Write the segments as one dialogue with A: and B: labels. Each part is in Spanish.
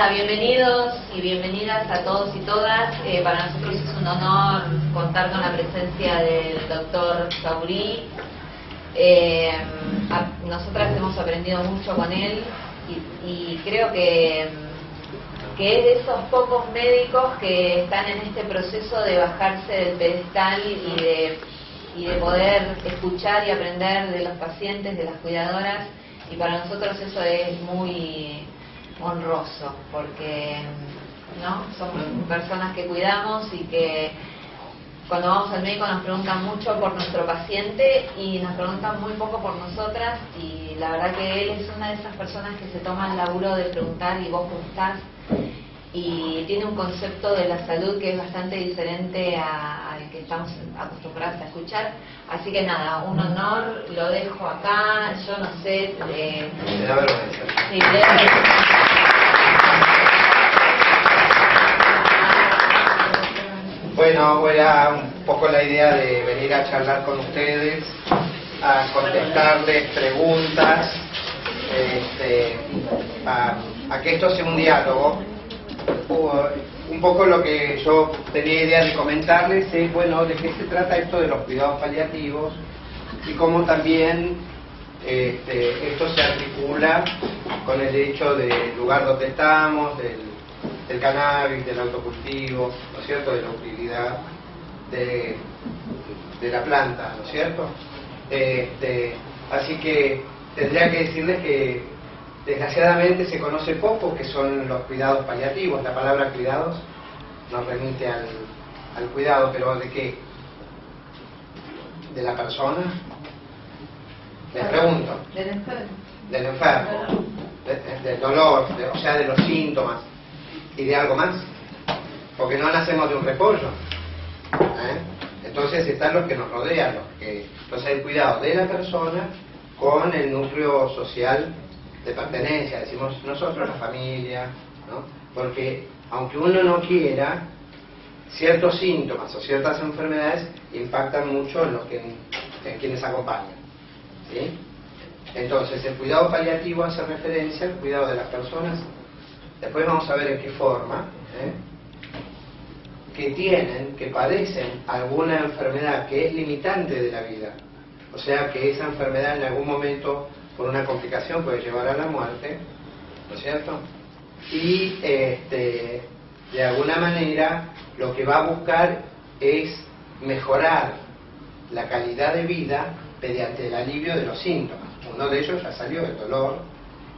A: nada, bienvenidos y bienvenidas a todos y todas. Para nosotros es un honor contar con la presencia del doctor Saurí. Nosotras hemos aprendido mucho con él y creo que es de esos pocos médicos que están en este proceso de bajarse del pedestal y de poder escuchar y aprender de los pacientes, de las cuidadoras, y para nosotros eso es muy honroso, porque ¿no? Somos personas que cuidamos y que cuando vamos al médico nos preguntan mucho por nuestro paciente y nos preguntan muy poco por nosotras, y la verdad que él es una de esas personas que se toma el laburo de preguntar ¿y vos cómo estás? Y tiene un concepto de la salud que es bastante diferente al que estamos acostumbrados a escuchar. Así que nada, un honor, lo dejo acá. Yo no sé...
B: Me da vergüenza.
A: Sí, me da vergüenza.
B: Bueno, era un poco la idea de venir a charlar con ustedes, a contestarles preguntas, a que esto sea un diálogo. Un poco lo que yo tenía idea de comentarles es, bueno, de qué se trata esto de los cuidados paliativos y cómo también esto se articula con el hecho del lugar donde estamos, del cannabis, del autocultivo, ¿no es cierto?, de la utilidad de la planta, ¿no es cierto? Así que tendría que decirles que desgraciadamente se conoce poco qué son los cuidados paliativos. La palabra cuidados nos remite al cuidado, pero ¿de qué? ¿De la persona? Les pregunto.
A: Del enfermo.
B: Del enfermo, del dolor, o sea, de los síntomas. ¿Y de algo más? Porque no nacemos de un repollo. Entonces están los que nos rodean, entonces el cuidado de la persona con el núcleo social de pertenencia, decimos nosotros, la familia, ¿no? Porque aunque uno no quiera, ciertos síntomas o ciertas enfermedades impactan mucho en quienes acompañan, ¿sí? Entonces el cuidado paliativo hace referencia al cuidado de las personas. Después vamos a ver en qué forma, que padecen alguna enfermedad que es limitante de la vida, o sea que esa enfermedad en algún momento por una complicación puede llevar a la muerte, ¿no es cierto? Y de alguna manera lo que va a buscar es mejorar la calidad de vida mediante el alivio de los síntomas. Uno de ellos ya salió, el dolor,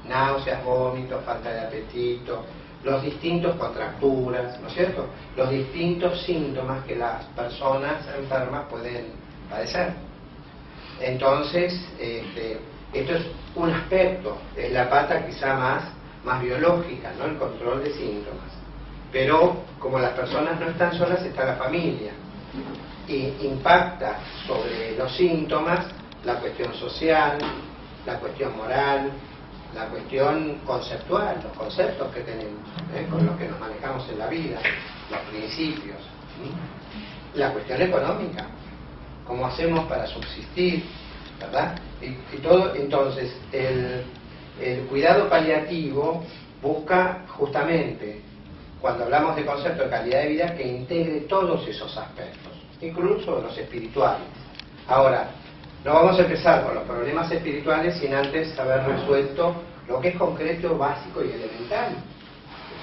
B: náuseas, vómitos, falta de apetito, los distintos contracturas, ¿no es cierto?, los distintos síntomas que las personas enfermas pueden padecer. Entonces, esto es un aspecto, es la pata quizá más biológica, ¿no?, el control de síntomas. Pero como las personas no están solas, está la familia. Y impacta sobre los síntomas la cuestión social, la cuestión moral, la cuestión conceptual, los conceptos que tenemos, con los que nos manejamos en la vida, los principios, la cuestión económica, cómo hacemos para subsistir, ¿verdad? Y todo. Entonces el cuidado paliativo busca justamente, cuando hablamos de concepto de calidad de vida, que integre todos esos aspectos, incluso los espirituales. Ahora, no vamos a empezar con los problemas espirituales sin antes haber resuelto lo que es concreto, básico y elemental,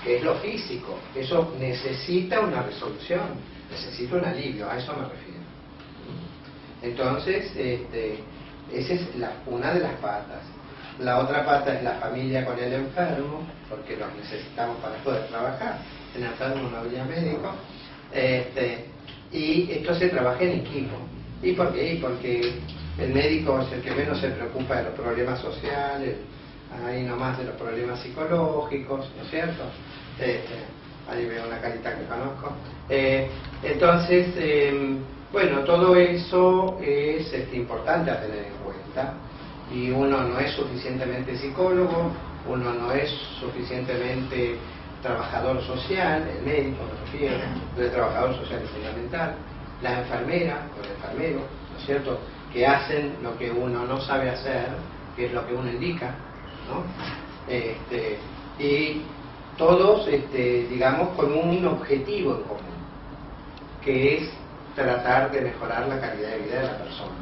B: que es lo físico. Eso necesita una resolución, necesita un alivio, a eso me refiero. Entonces, esa es una de las patas. La otra pata es la familia con el enfermo, porque los necesitamos para poder trabajar. El enfermo no habría médico. Y esto se trabaja en equipo. ¿Y por qué? Porque el médico es el que menos se preocupa de los problemas sociales, ahí nomás de los problemas psicológicos, ¿no es cierto? Ahí veo una carita que conozco. Entonces, bueno, todo eso es importante a tener en cuenta, y uno no es suficientemente psicólogo, uno no es suficientemente trabajador social, el médico me refiero, el trabajador social es fundamental, la enfermera o el enfermero, ¿no es cierto?, que hacen lo que uno no sabe hacer, que es lo que uno indica, ¿no? Y todos, digamos, con un objetivo en común, que es tratar de mejorar la calidad de vida de la persona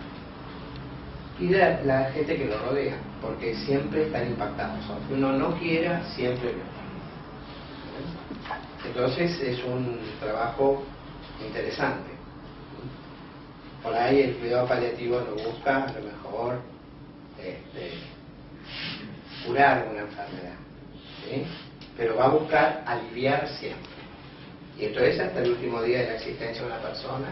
B: y de la gente que lo rodea, porque siempre están impactados, aunque uno no quiera, siempre lo están. Entonces es un trabajo interesante. Por ahí el cuidado paliativo no busca a lo mejor curar una enfermedad, ¿sí? Pero va a buscar aliviar siempre. Y entonces hasta el último día de la existencia de una persona.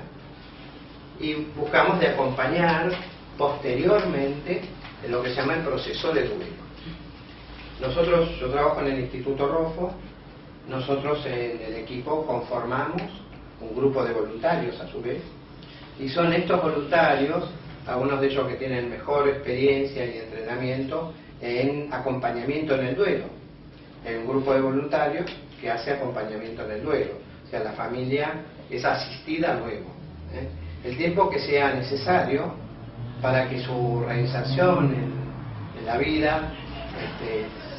B: Y buscamos de acompañar posteriormente en lo que se llama el proceso de duelo. Yo trabajo en el Instituto Roffo. Nosotros en el equipo conformamos un grupo de voluntarios a su vez, y son estos voluntarios, algunos de ellos que tienen mejor experiencia y entrenamiento en acompañamiento en el duelo. Hay un grupo de voluntarios que hace acompañamiento en el duelo, o sea, la familia es asistida luego, el tiempo que sea necesario para que su reinserción en la vida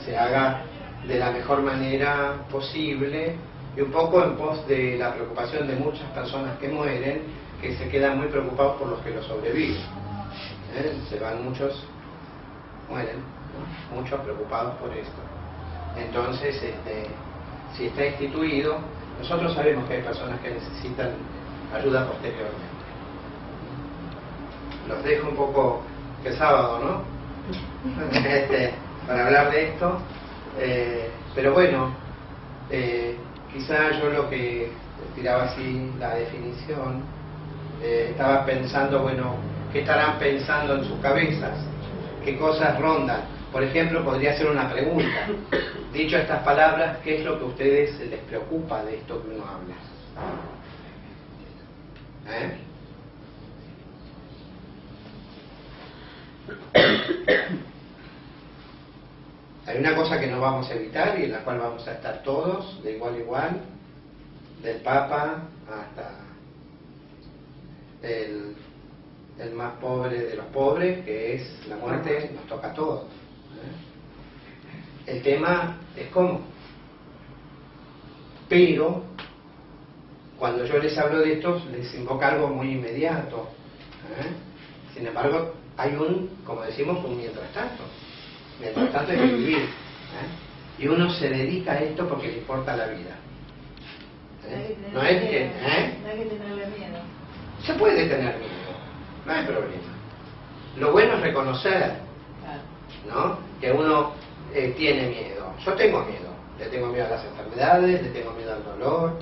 B: se haga de la mejor manera posible, y un poco en pos de la preocupación de muchas personas que mueren, que se quedan muy preocupados por los que lo sobreviven. Se van muchos, mueren, ¿no? Muchos preocupados por esto. Entonces, si está instituido, nosotros sabemos que hay personas que necesitan ayuda posteriormente. Los dejo un poco el sábado, ¿no? Para hablar de esto. Pero bueno, quizá yo lo que tiraba así la definición, estaba pensando, bueno, ¿qué estarán pensando en sus cabezas? ¿Qué cosas rondan? Por ejemplo, podría ser una pregunta. Dicho estas palabras, ¿qué es lo que a ustedes les preocupa de esto que uno habla? Hay una cosa que no vamos a evitar y en la cual vamos a estar todos de igual a igual, del Papa hasta el más pobre de los pobres, que es la muerte, nos toca a todos. El tema es cómo. Pero cuando yo les hablo de esto, les invoca algo muy inmediato. Sin embargo, hay como decimos, un mientras tanto. Mientras tanto hay que vivir. Y uno se dedica a esto porque le importa la vida. No es que...
C: No hay que tenerle miedo.
B: Se puede tener miedo, no hay problema. Lo bueno es reconocer, ¿no? Que uno tiene miedo. Yo tengo miedo. Le tengo miedo a las enfermedades, le tengo miedo al dolor,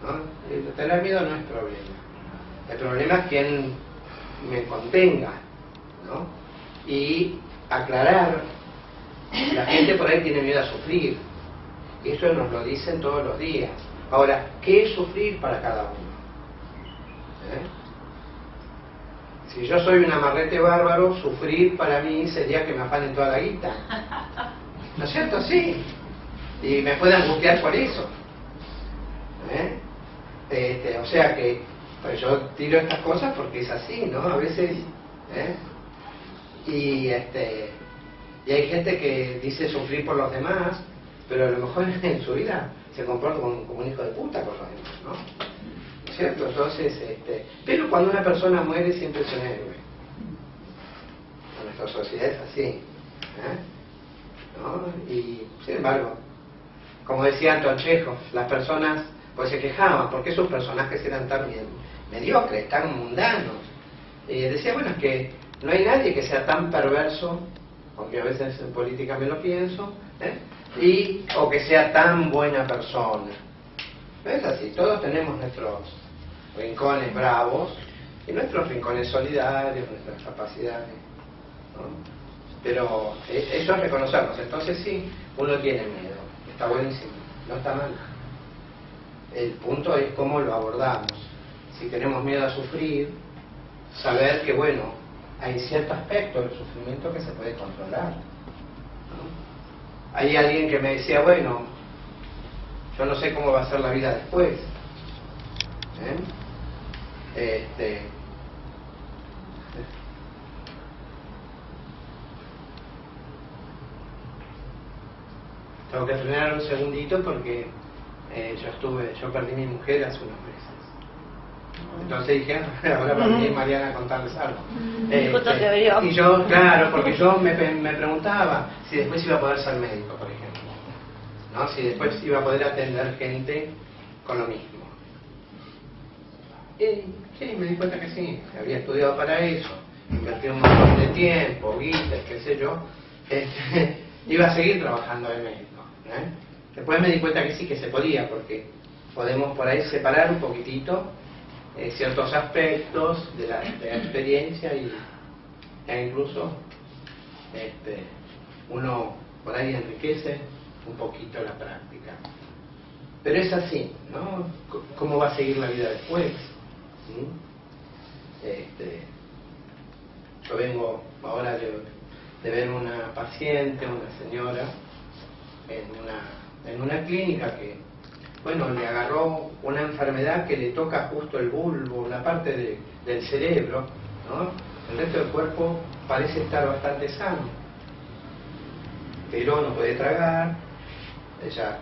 B: ¿no? Tener miedo no es problema. El problema es quien me contenga, ¿no? Y aclarar, la gente por ahí tiene miedo a sufrir. Y eso nos lo dicen todos los días. Ahora, ¿qué es sufrir para cada uno? Si yo soy un amarrete bárbaro, sufrir para mí sería que me afanen toda la guita. ¿No es cierto? Sí. Y me pueden angustiar por eso. O sea que pues yo tiro estas cosas porque es así, ¿no? A veces... Y hay gente que dice sufrir por los demás, pero a lo mejor en su vida se comporta como un hijo de puta con los demás, ¿no? ¿Cierto? Entonces, pero cuando una persona muere siempre es un héroe. En nuestra sociedad es así, ¿no? Y sin embargo, como decía Anton Chekhov, las personas pues se quejaban porque esos personajes eran tan mediocres, tan mundanos. Y decía, bueno, es que no hay nadie que sea tan perverso, aunque a veces en política me lo pienso, o que sea tan buena persona. No es así, todos tenemos nuestros rincones bravos y nuestros rincones solidarios, nuestras capacidades, ¿no? Pero eso es reconocernos. Entonces sí, uno tiene miedo, está buenísimo, no está mal. El punto es cómo lo abordamos. Si tenemos miedo a sufrir, saber que bueno, hay cierto aspecto del sufrimiento que se puede controlar, ¿no? Hay alguien que me decía, bueno, yo no sé cómo va a ser la vida después. Tengo que frenar un segundito porque yo perdí mi mujer hace unos meses. Entonces dije, ahora va a venir Mariana a contarles algo. Y yo, claro, porque yo me preguntaba si después iba a poder ser médico, por ejemplo, ¿no? Si después iba a poder atender gente con lo mismo. Y sí, me di cuenta que sí, había estudiado para eso, invertí un montón de tiempo, guitas, qué sé yo, iba a seguir trabajando de médico, ¿eh? Después me di cuenta que sí, que se podía, porque podemos por ahí separar un poquitito ciertos aspectos de la experiencia e incluso uno por ahí enriquece un poquito la práctica. Pero es así, ¿no? ¿Cómo va a seguir la vida después? Yo vengo ahora de ver una paciente, una señora, en una clínica que, bueno, le agarró una enfermedad que le toca justo el bulbo, una parte del cerebro, ¿no? El resto del cuerpo parece estar bastante sano, pero no puede tragar. Ella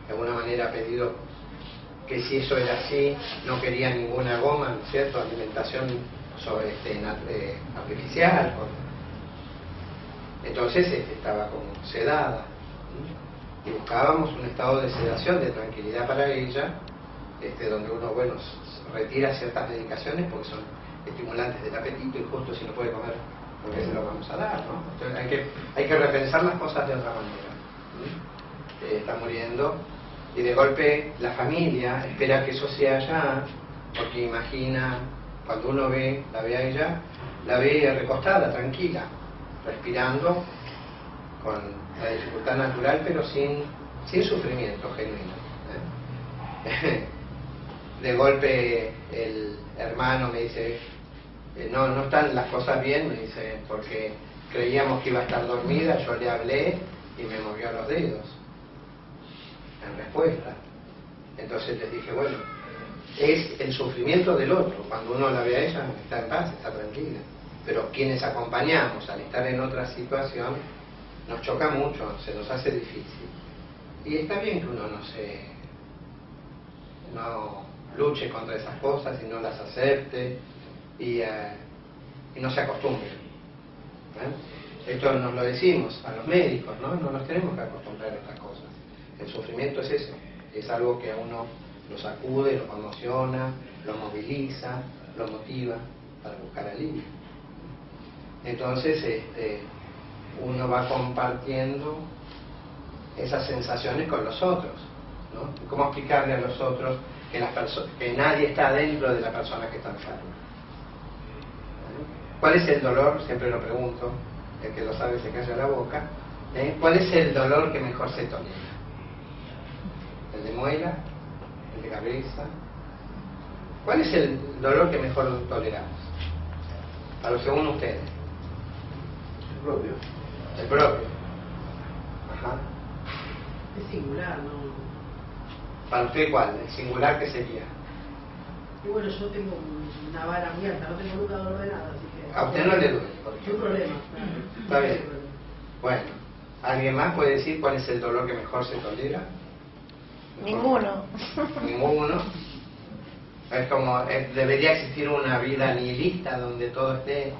B: de alguna manera ha pedido que si eso era así, no quería ninguna goma, ¿no es cierto?, alimentación artificial. Entonces estaba como sedada. Y buscábamos un estado de sedación, de tranquilidad para ella, donde uno, bueno, retira ciertas medicaciones porque son estimulantes del apetito y justo si no puede comer, porque se lo vamos a dar, ¿no? Entonces hay que repensar las cosas de otra manera. Está muriendo y de golpe la familia espera que eso sea ya, porque imagina, cuando uno la ve a ella, la ve recostada, tranquila, respirando, con la dificultad natural, pero sin sufrimiento genuino. De golpe el hermano me dice, no están las cosas bien, me dice, porque creíamos que iba a estar dormida, yo le hablé y me movió los dedos en respuesta. Entonces les dije, bueno, es el sufrimiento del otro. Cuando uno la ve a ella, está en paz, está tranquila, pero quienes acompañamos al estar en otra situación, nos choca mucho, se nos hace difícil. Y está bien que uno no luche contra esas cosas y no las acepte y no se acostumbre. Esto nos lo decimos a los médicos, ¿no? No nos tenemos que acostumbrar a estas cosas. El sufrimiento es eso, es algo que a uno lo sacude, lo conmociona, lo moviliza, lo motiva para buscar alivio. Entonces, uno va compartiendo esas sensaciones con los otros, ¿no? ¿Cómo explicarle a los otros que nadie está dentro de la persona que está enferma? ¿Cuál es el dolor? Siempre lo pregunto, el que lo sabe se calla la boca. ¿Cuál es el dolor que mejor se tolera? ¿El de muela? ¿El de cabeza? ¿Cuál es el dolor que mejor toleramos? A lo según ustedes.
D: El propio.
B: El propio. Ajá.
D: Es singular, ¿no?
B: ¿Para usted cuál? ¿El singular qué sería?
D: Y bueno, yo tengo una vara muy alta, no tengo nunca dolor de nada, así que...
B: A usted no le duele, por
D: ¿Qué
B: ejemplo.
D: problema?
B: Está bien. Bueno, ¿alguien más puede decir cuál es el dolor que mejor se tolera?
C: Ninguno.
B: Ninguno. Es como, debería existir una vida nihilista donde todo esté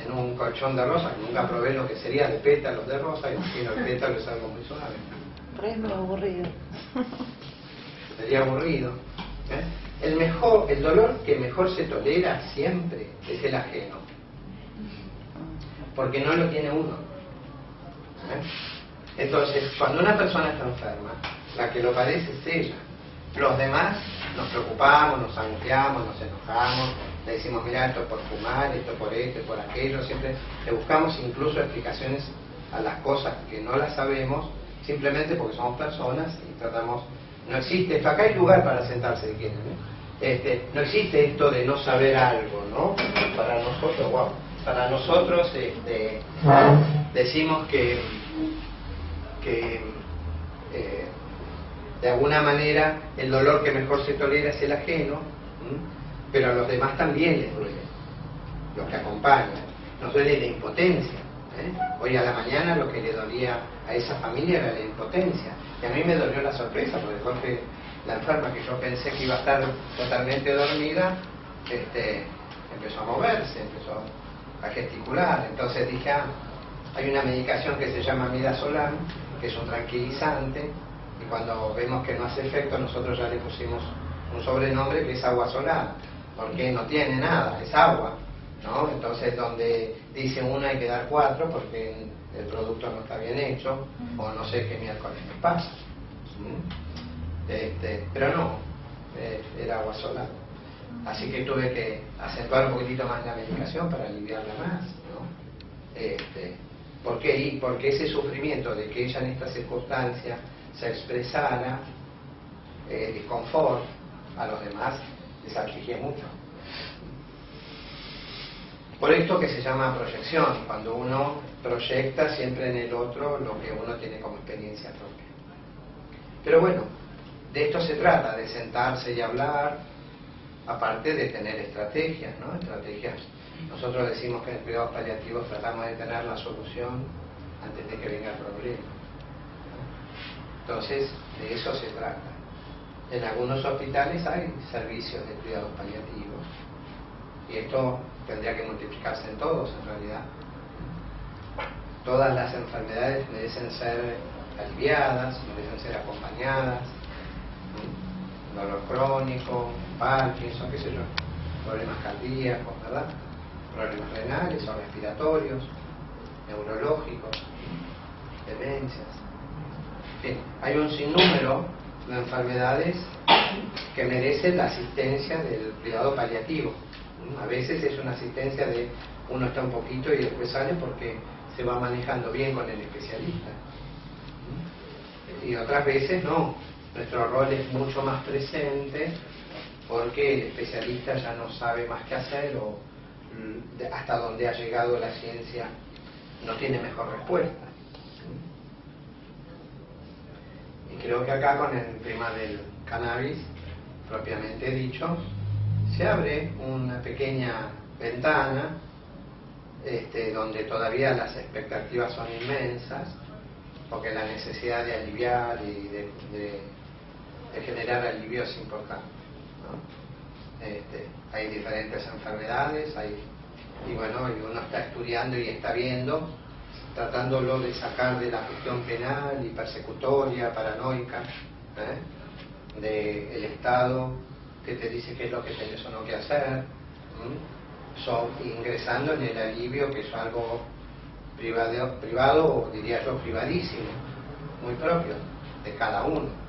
B: en un colchón de rosas. Nunca probé lo que sería de pétalos de rosa, imagino el pétalo es algo muy suave.
C: Pero es muy aburrido.
B: Sería aburrido. El dolor que mejor se tolera siempre es el ajeno, porque no lo tiene uno. Entonces, cuando una persona está enferma, la que lo padece es ella. Los demás nos preocupamos, nos angustiamos, nos enojamos, le decimos, mira, esto es por fumar, esto por esto, por aquello, siempre le buscamos incluso explicaciones a las cosas que no las sabemos, simplemente porque somos personas y tratamos. No existe esto, acá hay lugar para sentarse si quieren, no existe esto de no saber algo, ¿no? Para nosotros, wow, para nosotros decimos que de alguna manera el dolor que mejor se tolera es el ajeno, pero a los demás también les duele, los que acompañan. Nos duele la impotencia, Hoy a la mañana lo que le dolía a esa familia era la impotencia. Y a mí me dolió la sorpresa, porque Jorge, la enferma que yo pensé que iba a estar totalmente dormida, empezó a moverse, empezó a gesticular. Entonces dije, hay una medicación que se llama midazolam, que es un tranquilizante, y cuando vemos que no hace efecto, nosotros ya le pusimos un sobrenombre que es agua solar, porque no tiene nada, es agua, ¿no? Entonces donde dice uno hay que dar 4 porque el producto no está bien hecho, o no sé qué miércoles me pasa. Pero no, era agua solar. Así que tuve que acentuar un poquitito más la medicación para aliviarla más, ¿no? ¿Por qué? Porque ese sufrimiento de que ella en esta circunstancia se expresara disconfort a los demás les afligía mucho. Por esto que se llama proyección, cuando uno proyecta siempre en el otro lo que uno tiene como experiencia propia. Pero bueno, de esto se trata, de sentarse y hablar, aparte de tener estrategias, ¿no? Estrategias. Nosotros decimos que en cuidados paliativos tratamos de tener la solución antes de que venga el problema. Entonces, de eso se trata. En algunos hospitales hay servicios de cuidados paliativos y esto tendría que multiplicarse en todos, en realidad. Todas las enfermedades merecen ser aliviadas, merecen ser acompañadas. Dolor crónico, Parkinson, qué sé yo, problemas cardíacos, ¿verdad? Problemas renales o respiratorios, neurológicos, demencias. En fin, hay un sinnúmero de enfermedades que merecen la asistencia del cuidado paliativo. A veces es una asistencia de uno está un poquito y después sale porque se va manejando bien con el especialista. Y otras veces no. Nuestro rol es mucho más presente porque el especialista ya no sabe más qué hacer o hasta donde ha llegado la ciencia no tiene mejor respuesta. Y creo que acá con el tema del cannabis, propiamente dicho, se abre una pequeña ventana donde todavía las expectativas son inmensas, porque la necesidad de aliviar y de generar alivio es importante, ¿no? Hay diferentes enfermedades, y bueno, y uno está estudiando y está viendo, tratándolo de sacar de la cuestión penal y persecutoria, paranoica, del Estado que te dice qué es lo que tenés o no que hacer, ingresando en el alivio, que es algo privado, o diría yo privadísimo, muy propio de cada uno.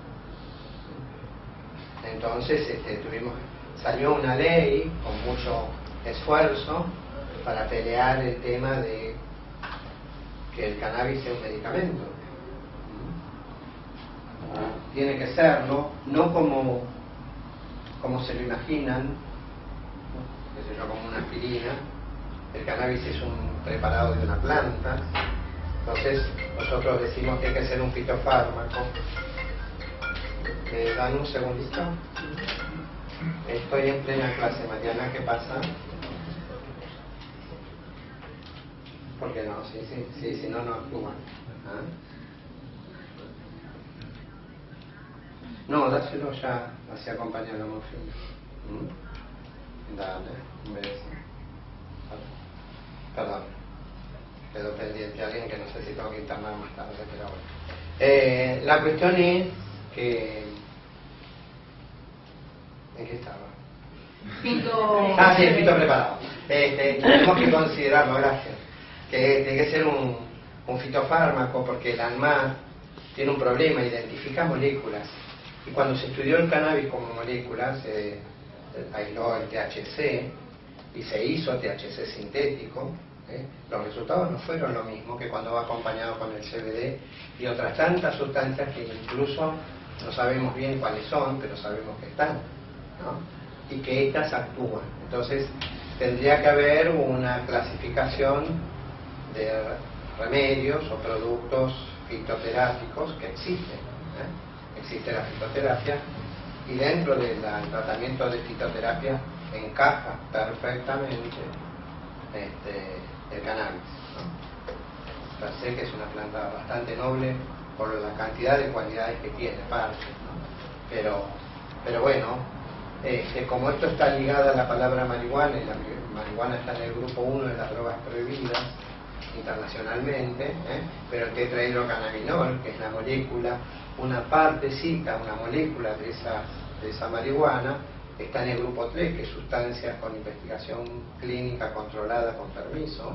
B: Entonces salió una ley con mucho esfuerzo para pelear el tema de que el cannabis sea un medicamento. Tiene que serlo, no como se lo imaginan, qué sé yo, como una aspirina. El cannabis es un preparado de una planta, entonces nosotros decimos que hay que ser un fitofármaco. ¿Me dan un segundito? Estoy en plena clase, Mariana, ¿qué pasa? Porque no, si no actúan. No, dáselo ya, así acompaña la morfina. Dale, un beso. Perdón, quedó pendiente alguien que no sé si tengo que internar más tarde, pero bueno. La cuestión es que... ¿En qué estaba?
D: Pito.
B: Sí, el pito preparado. Tenemos que considerarlo, gracias. Que tiene que ser un fitofármaco, porque el ANMAT tiene un problema, identifica moléculas. Y cuando se estudió el cannabis como molécula, se aisló el THC y se hizo THC sintético. Los resultados no fueron lo mismo que cuando va acompañado con el CBD y otras tantas sustancias que incluso no sabemos bien cuáles son, pero sabemos que están, ¿no? Y que estas actúan. Entonces tendría que haber una clasificación de remedios o productos fitoterápicos que existen. Existe la fitoterapia y dentro del tratamiento de fitoterapia encaja perfectamente el cannabis, ¿no? per se, que es una planta bastante noble por la cantidad de cualidades que tiene, aparte, ¿no? Pero bueno, como esto está ligado a la palabra marihuana, y la marihuana está en el grupo 1 de las drogas prohibidas internacionalmente, pero el tetrahidrocannabinol, que es la molécula, una partecita, una molécula de esa marihuana, está en el grupo 3, que es sustancias con investigación clínica controlada con permiso,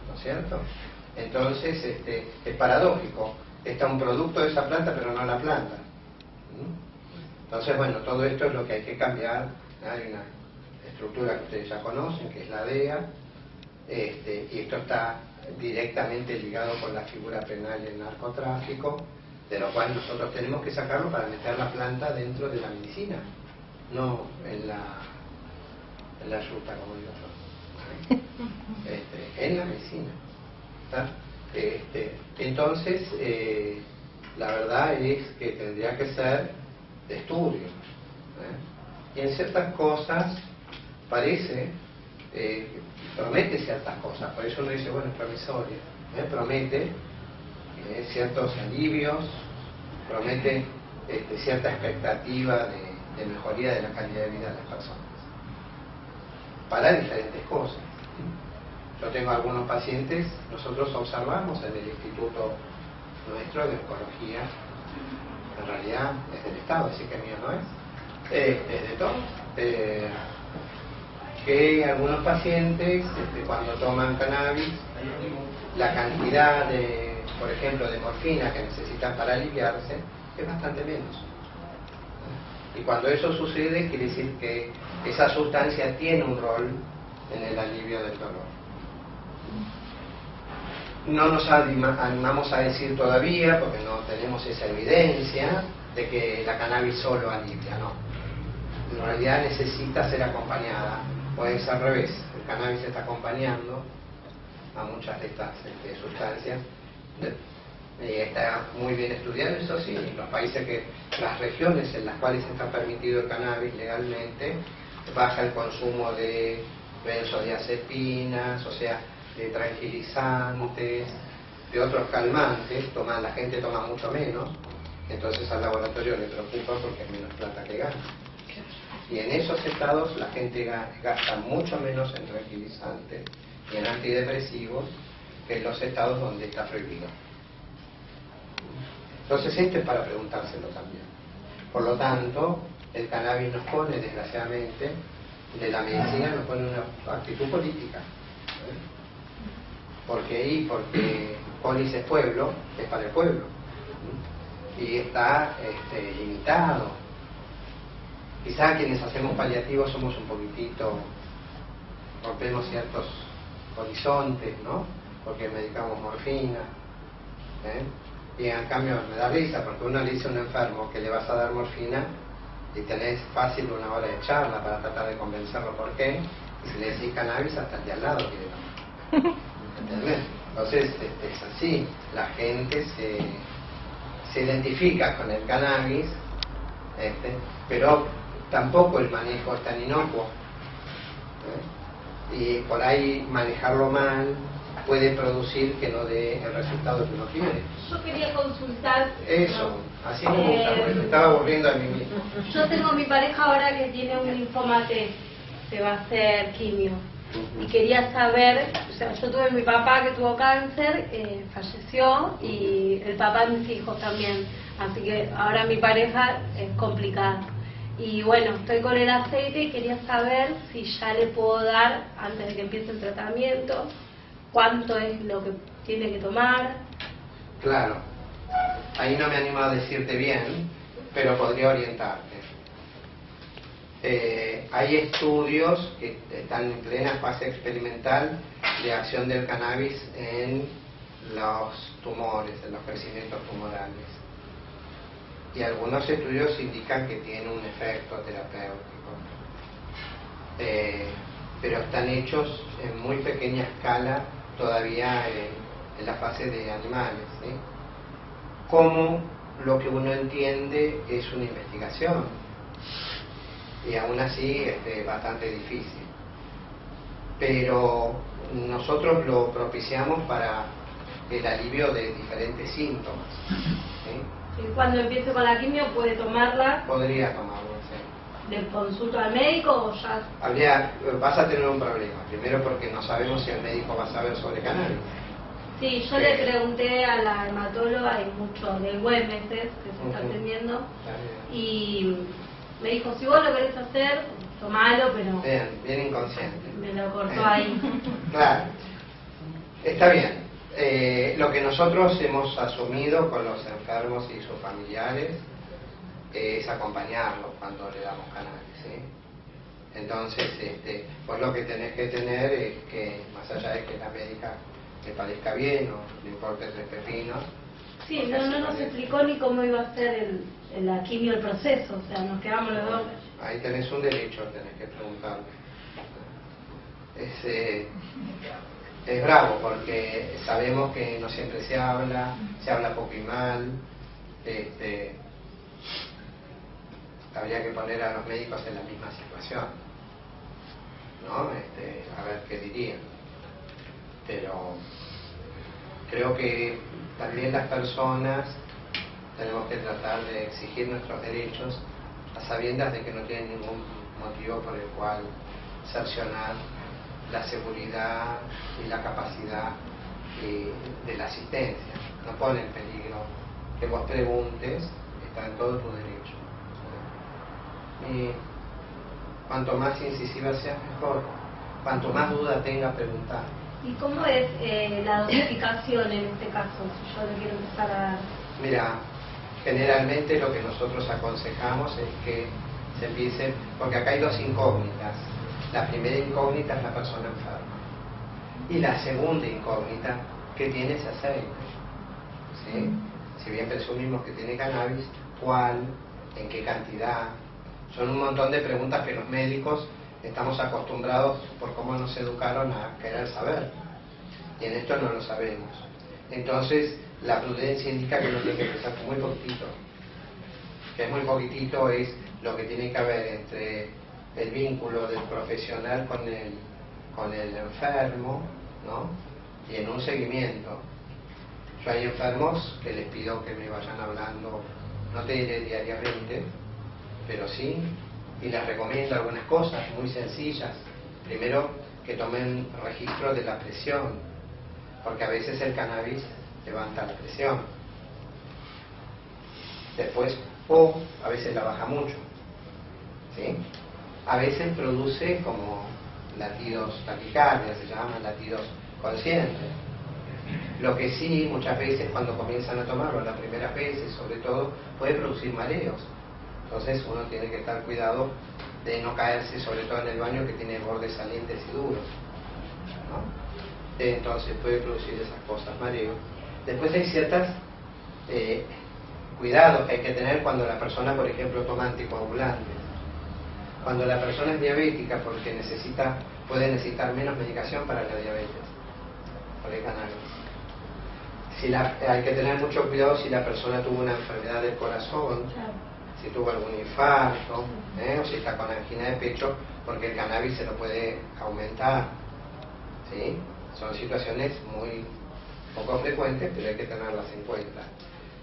B: ¿no es cierto? Entonces es paradójico, está un producto de esa planta pero no la planta. Entonces, bueno, todo esto es lo que hay que cambiar. Hay una estructura que ustedes ya conocen, que es la DEA, y esto está directamente ligado con la figura penal del narcotráfico, de lo cual nosotros tenemos que sacarlo para meter la planta dentro de la medicina, no en la ruta, como digo yo, en la medicina, ¿está? Entonces, la verdad es que tendría que ser de estudio, y en ciertas cosas parece, promete ciertas cosas, por eso uno dice, bueno, es promisoria, promete ciertos alivios, promete cierta expectativa de mejoría de la calidad de vida de las personas, para diferentes cosas. Yo tengo algunos pacientes, nosotros observamos en el instituto nuestro de oncología, en realidad es del Estado, así que mío no es de todos, que algunos pacientes cuando toman cannabis, la cantidad de, por ejemplo, de morfina que necesitan para aliviarse es bastante menos. Y cuando eso sucede, quiere decir que esa sustancia tiene un rol en el alivio del dolor. No nos animamos a decir todavía, porque no tenemos esa evidencia de que la cannabis solo alivia, no. En realidad necesita ser acompañada, puede ser al revés, el cannabis está acompañando a muchas de estas sustancias. Está muy bien estudiado, eso sí, en los países las regiones en las cuales está permitido el cannabis legalmente, baja el consumo de benzodiazepinas, o sea, de tranquilizantes, de otros calmantes, la gente toma mucho menos, entonces al laboratorio le preocupa porque es menos plata que gana. Y en esos estados la gente gasta mucho menos en tranquilizantes y en antidepresivos que en los estados donde está prohibido. Entonces esto es para preguntárselo también. Por lo tanto, el cannabis nos pone, desgraciadamente, de la medicina nos pone una actitud política. Porque polis es pueblo, es para el pueblo. Y está limitado. Quizá quienes hacemos paliativos somos un poquitito, rompemos ciertos horizontes, ¿no? Porque medicamos morfina. Y en cambio me da risa, porque uno le dice a un enfermo que le vas a dar morfina y tenés fácil 1 hora de charla para tratar de convencerlo por qué, y si le decís cannabis hasta el de al lado quiere tomar. ¿Entendés? Entonces es así, la gente se identifica con el cannabis, pero tampoco el manejo es tan inocuo, y por ahí manejarlo mal puede producir que no dé el resultado que uno quiere.
E: Yo quería consultar...
B: Eso, así me gusta, porque me estaba aburriendo a mí mismo.
E: Yo tengo mi pareja ahora que tiene un linfoma T, se va a hacer quimio. Y quería saber, o sea, yo tuve mi papá que tuvo cáncer, falleció, y el papá de mis hijos también. Así que ahora mi pareja es complicada. Y bueno, estoy con el aceite y quería saber si ya le puedo dar, antes de que empiece el tratamiento, cuánto es lo que tiene que tomar.
B: Claro, ahí no me animo a decirte bien, pero podría orientarte. Hay estudios que están en plena fase experimental de acción del cannabis en los tumores, en los crecimientos tumorales. Y algunos estudios indican que tiene un efecto terapéutico. Pero están hechos en muy pequeña escala todavía en la fase de animales, ¿sí? Como lo que uno entiende es una investigación, y aún así bastante difícil. Pero nosotros lo propiciamos para el alivio de diferentes síntomas. ¿Sí?
E: Y cuando empiece con la quimio, ¿puede tomarla
B: Podría tomarlo, sí.
E: de consulta al médico o ya?
B: Vas a tener un problema. Primero porque no sabemos si el médico va a saber sobre cannabis.
E: Sí, yo le pregunté a la hematóloga, hay mucho del Güemes que se está atendiendo, y me dijo, si vos lo querés hacer, tomalo, pero
B: bien inconsciente.
E: me lo cortó ahí.
B: Claro, está bien. Lo que nosotros hemos asumido con los enfermos y sus familiares es acompañarlos cuando le damos cannabis, ¿sí? Entonces, pues lo que tenés que tener es que, más allá de que la médica le parezca bien o le importe tres pepinos.
E: Sí, no nos explicó ni cómo iba a ser la quimio, el proceso, o sea, nos quedamos los dos.
B: Ahí tenés un derecho, tenés que preguntarle. Es bravo porque sabemos que no siempre se habla poco y mal. Habría que poner a los médicos en la misma situación, ¿no? A ver qué dirían. Pero creo que también las personas tenemos que tratar de exigir nuestros derechos a sabiendas de que no tienen ningún motivo por el cual cercionar la seguridad y la capacidad de la asistencia. No pone en peligro que vos preguntes, está en todo tu derecho. Y cuanto más incisiva seas, mejor. Cuanto más duda tenga, preguntar.
E: ¿Y cómo es la dosificación en este caso, si yo le quiero empezar a dar?
B: Mira, generalmente lo que nosotros aconsejamos es que se empiece, porque acá hay dos incógnitas. La primera incógnita es la persona enferma. Y la segunda incógnita, ¿qué tiene ese aceite? ¿Sí? Si bien presumimos que tiene cannabis, ¿cuál? ¿En qué cantidad? Son un montón de preguntas que los médicos estamos acostumbrados, por cómo nos educaron, a querer saber. Y en esto no lo sabemos. Entonces, la prudencia indica que uno tiene que empezar con muy poquitito. Que es muy poquitito es lo que tiene que haber entre el vínculo del profesional con el enfermo, ¿no? Y en un seguimiento. Yo hay enfermos que les pido que me vayan hablando, no te diré diariamente, pero sí, y les recomiendo algunas cosas muy sencillas. Primero, que tomen registro de la presión, porque a veces el cannabis levanta la presión. Después, o a veces la baja mucho, ¿sí? A veces produce como latidos taquicardia, se llaman latidos conscientes. Lo que sí, muchas veces cuando comienzan a tomarlo, las primeras veces sobre todo, puede producir mareos. Entonces uno tiene que estar cuidado de no caerse, sobre todo en el baño que tiene bordes salientes y duros, ¿no? Entonces puede producir esas cosas, mareos. Después hay ciertos cuidados que hay que tener cuando la persona, por ejemplo, toma anticoagulantes. Cuando la persona es diabética, porque puede necesitar menos medicación para la diabetes, por el cannabis. Hay que tener mucho cuidado si la persona tuvo una enfermedad del corazón, si tuvo algún infarto, o si está con angina de pecho, porque el cannabis se lo puede aumentar, ¿sí? Son situaciones muy poco frecuentes, pero hay que tenerlas en cuenta,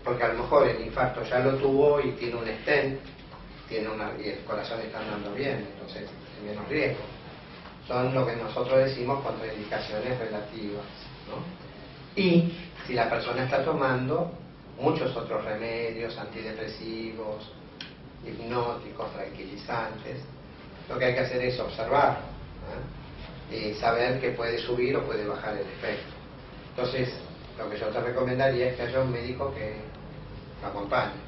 B: porque a lo mejor el infarto ya lo tuvo y tiene un stent, y el corazón está andando bien, entonces hay menos riesgo. Son lo que nosotros decimos contraindicaciones relativas, ¿no? Y si la persona está tomando muchos otros remedios, antidepresivos, hipnóticos, tranquilizantes, lo que hay que hacer es observar, y saber que puede subir o puede bajar el efecto. Entonces, lo que yo te recomendaría es que haya un médico que lo acompañe.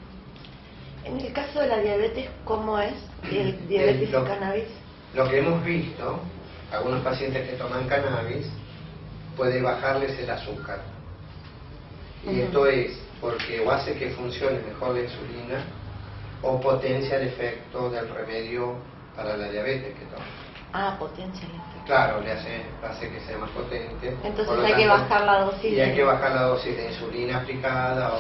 C: En el caso de la diabetes, ¿cómo es? ¿El diabetes y cannabis?
B: Lo que hemos visto, algunos pacientes que toman cannabis, puede bajarles el azúcar. Y esto es porque o hace que funcione mejor la insulina o potencia el efecto del remedio para la diabetes que toma.
C: Potencia el efecto.
B: Claro, hace que sea más potente.
C: Entonces hay que bajar la dosis.
B: Y hay que bajar la dosis de insulina aplicada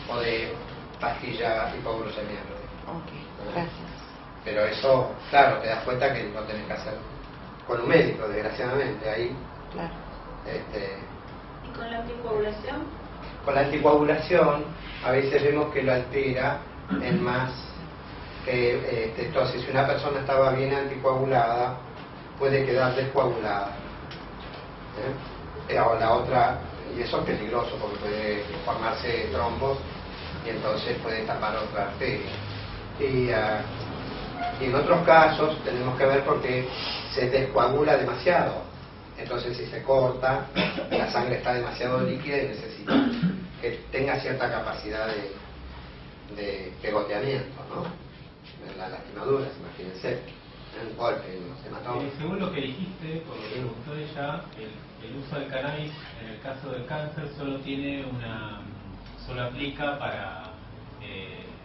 B: o de pastilla hipoglucemia.
C: Ok, gracias.
B: Pero eso, claro, te das cuenta que lo tenés que hacer con un médico, desgraciadamente. Ahí,
C: claro.
E: ¿Y con la anticoagulación?
B: Con la anticoagulación a veces vemos que lo altera en más. Entonces, si una persona estaba bien anticoagulada, puede quedar descoagulada. O la otra, y eso es peligroso porque puede formarse trombos y entonces puede tapar otra arteria. Y en otros casos tenemos que ver porque se descoagula demasiado. Entonces, si se corta, la sangre está demasiado líquida y necesita que tenga cierta capacidad de pegoteamiento, ¿no? Las lastimaduras, imagínense, un golpe, un hematoma.
F: Según lo que dijiste, por lo que preguntó ella, el uso del cannabis en el caso del cáncer solo aplica para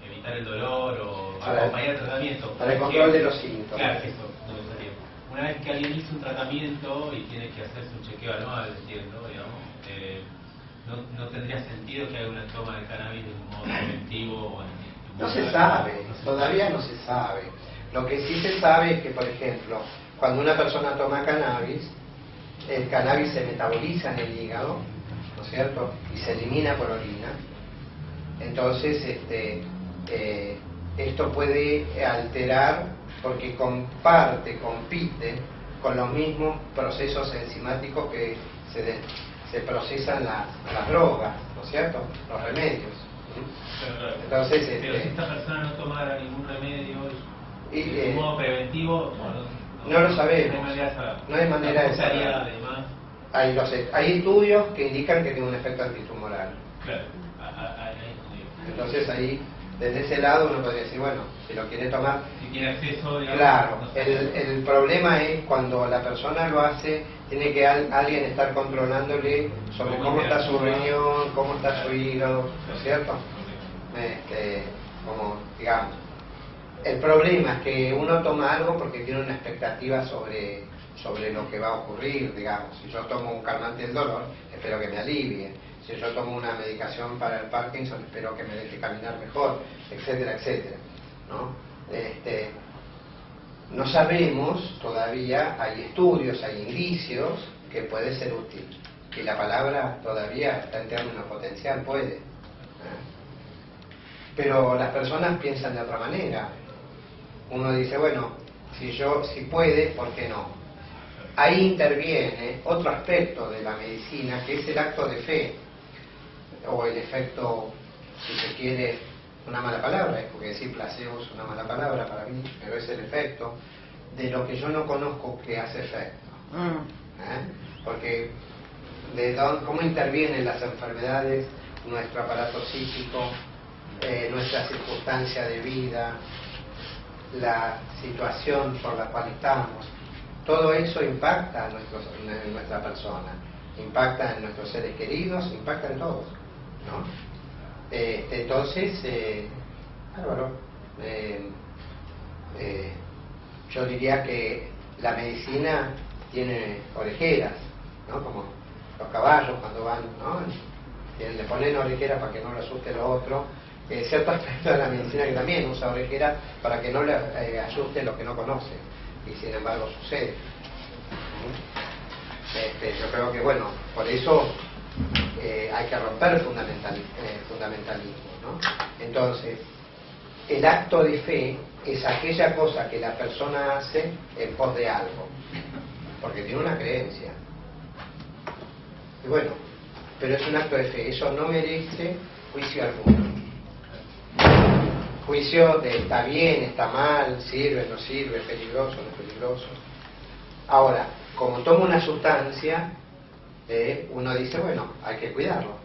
F: evitar el dolor o para acompañar el tratamiento.
B: Para el control de los síntomas.
F: Claro, eso, no me salía. Una vez que alguien hizo un tratamiento y tiene que hacerse un chequeo anual, entiendo, digamos, no tendría sentido que haga una toma de cannabis de un modo preventivo o
B: no se sabe, todavía no se sabe. Lo que sí se sabe es que, por ejemplo, cuando una persona toma cannabis, el cannabis se metaboliza en el hígado, ¿no es cierto? Y se elimina por orina. Entonces, esto puede alterar porque compite con los mismos procesos enzimáticos que se procesan las drogas, ¿no es cierto? Los remedios. Entonces,
F: pero si esta persona no tomara ningún remedio de modo preventivo,
B: no lo sabemos. No hay manera de saber. Hay estudios que indican que tiene un efecto antitumoral.
F: Claro, hay estudios.
B: Entonces ahí, desde ese lado, uno podría decir, bueno, si lo quiere tomar.
F: Si tiene acceso, digamos,
B: claro,
F: no sé.
B: el problema es cuando la persona lo hace, tiene que alguien estar controlándole sobre cómo está su riñón, cómo está su hígado, ¿no es cierto? Como, digamos, el problema es que uno toma algo porque tiene una expectativa sobre lo que va a ocurrir, digamos. Si yo tomo un calmante del dolor, espero que me alivie. Si yo tomo una medicación para el Parkinson, espero que me deje caminar mejor, etcétera, etcétera, ¿no? No sabemos todavía, hay estudios, hay indicios que puede ser útil. Y la palabra todavía está en términos potencial, puede. Pero las personas piensan de otra manera. Uno dice, bueno, si puede, ¿por qué no? Ahí interviene otro aspecto de la medicina, que es el acto de fe, o el efecto, si se quiere, una mala palabra, porque decir placebo es una mala palabra para mí, pero es el efecto de lo que yo no conozco que hace efecto. Porque cómo intervienen las enfermedades, nuestro aparato psíquico, nuestra circunstancia de vida, la situación por la cual estamos, todo eso impacta en nuestra persona, impacta en nuestros seres queridos, impacta en todos, ¿no? Entonces, bárbaro. Yo diría que la medicina tiene orejeras, ¿no? Como los caballos cuando van, ¿no? Le ponen orejeras para que no le asuste lo otro. Cierto aspecto de la medicina que también usa orejeras para que no le asuste lo que no conoce, y sin embargo sucede. Yo creo que, bueno, por eso hay que romper fundamentalismo, ¿no? Entonces, el acto de fe es aquella cosa que la persona hace en pos de algo, porque tiene una creencia. Y bueno, pero es un acto de fe, eso no merece juicio alguno. Juicio de está bien, está mal, sirve, no sirve, es peligroso, no es peligroso. Ahora, como toma una sustancia, uno dice, bueno, hay que cuidarlo,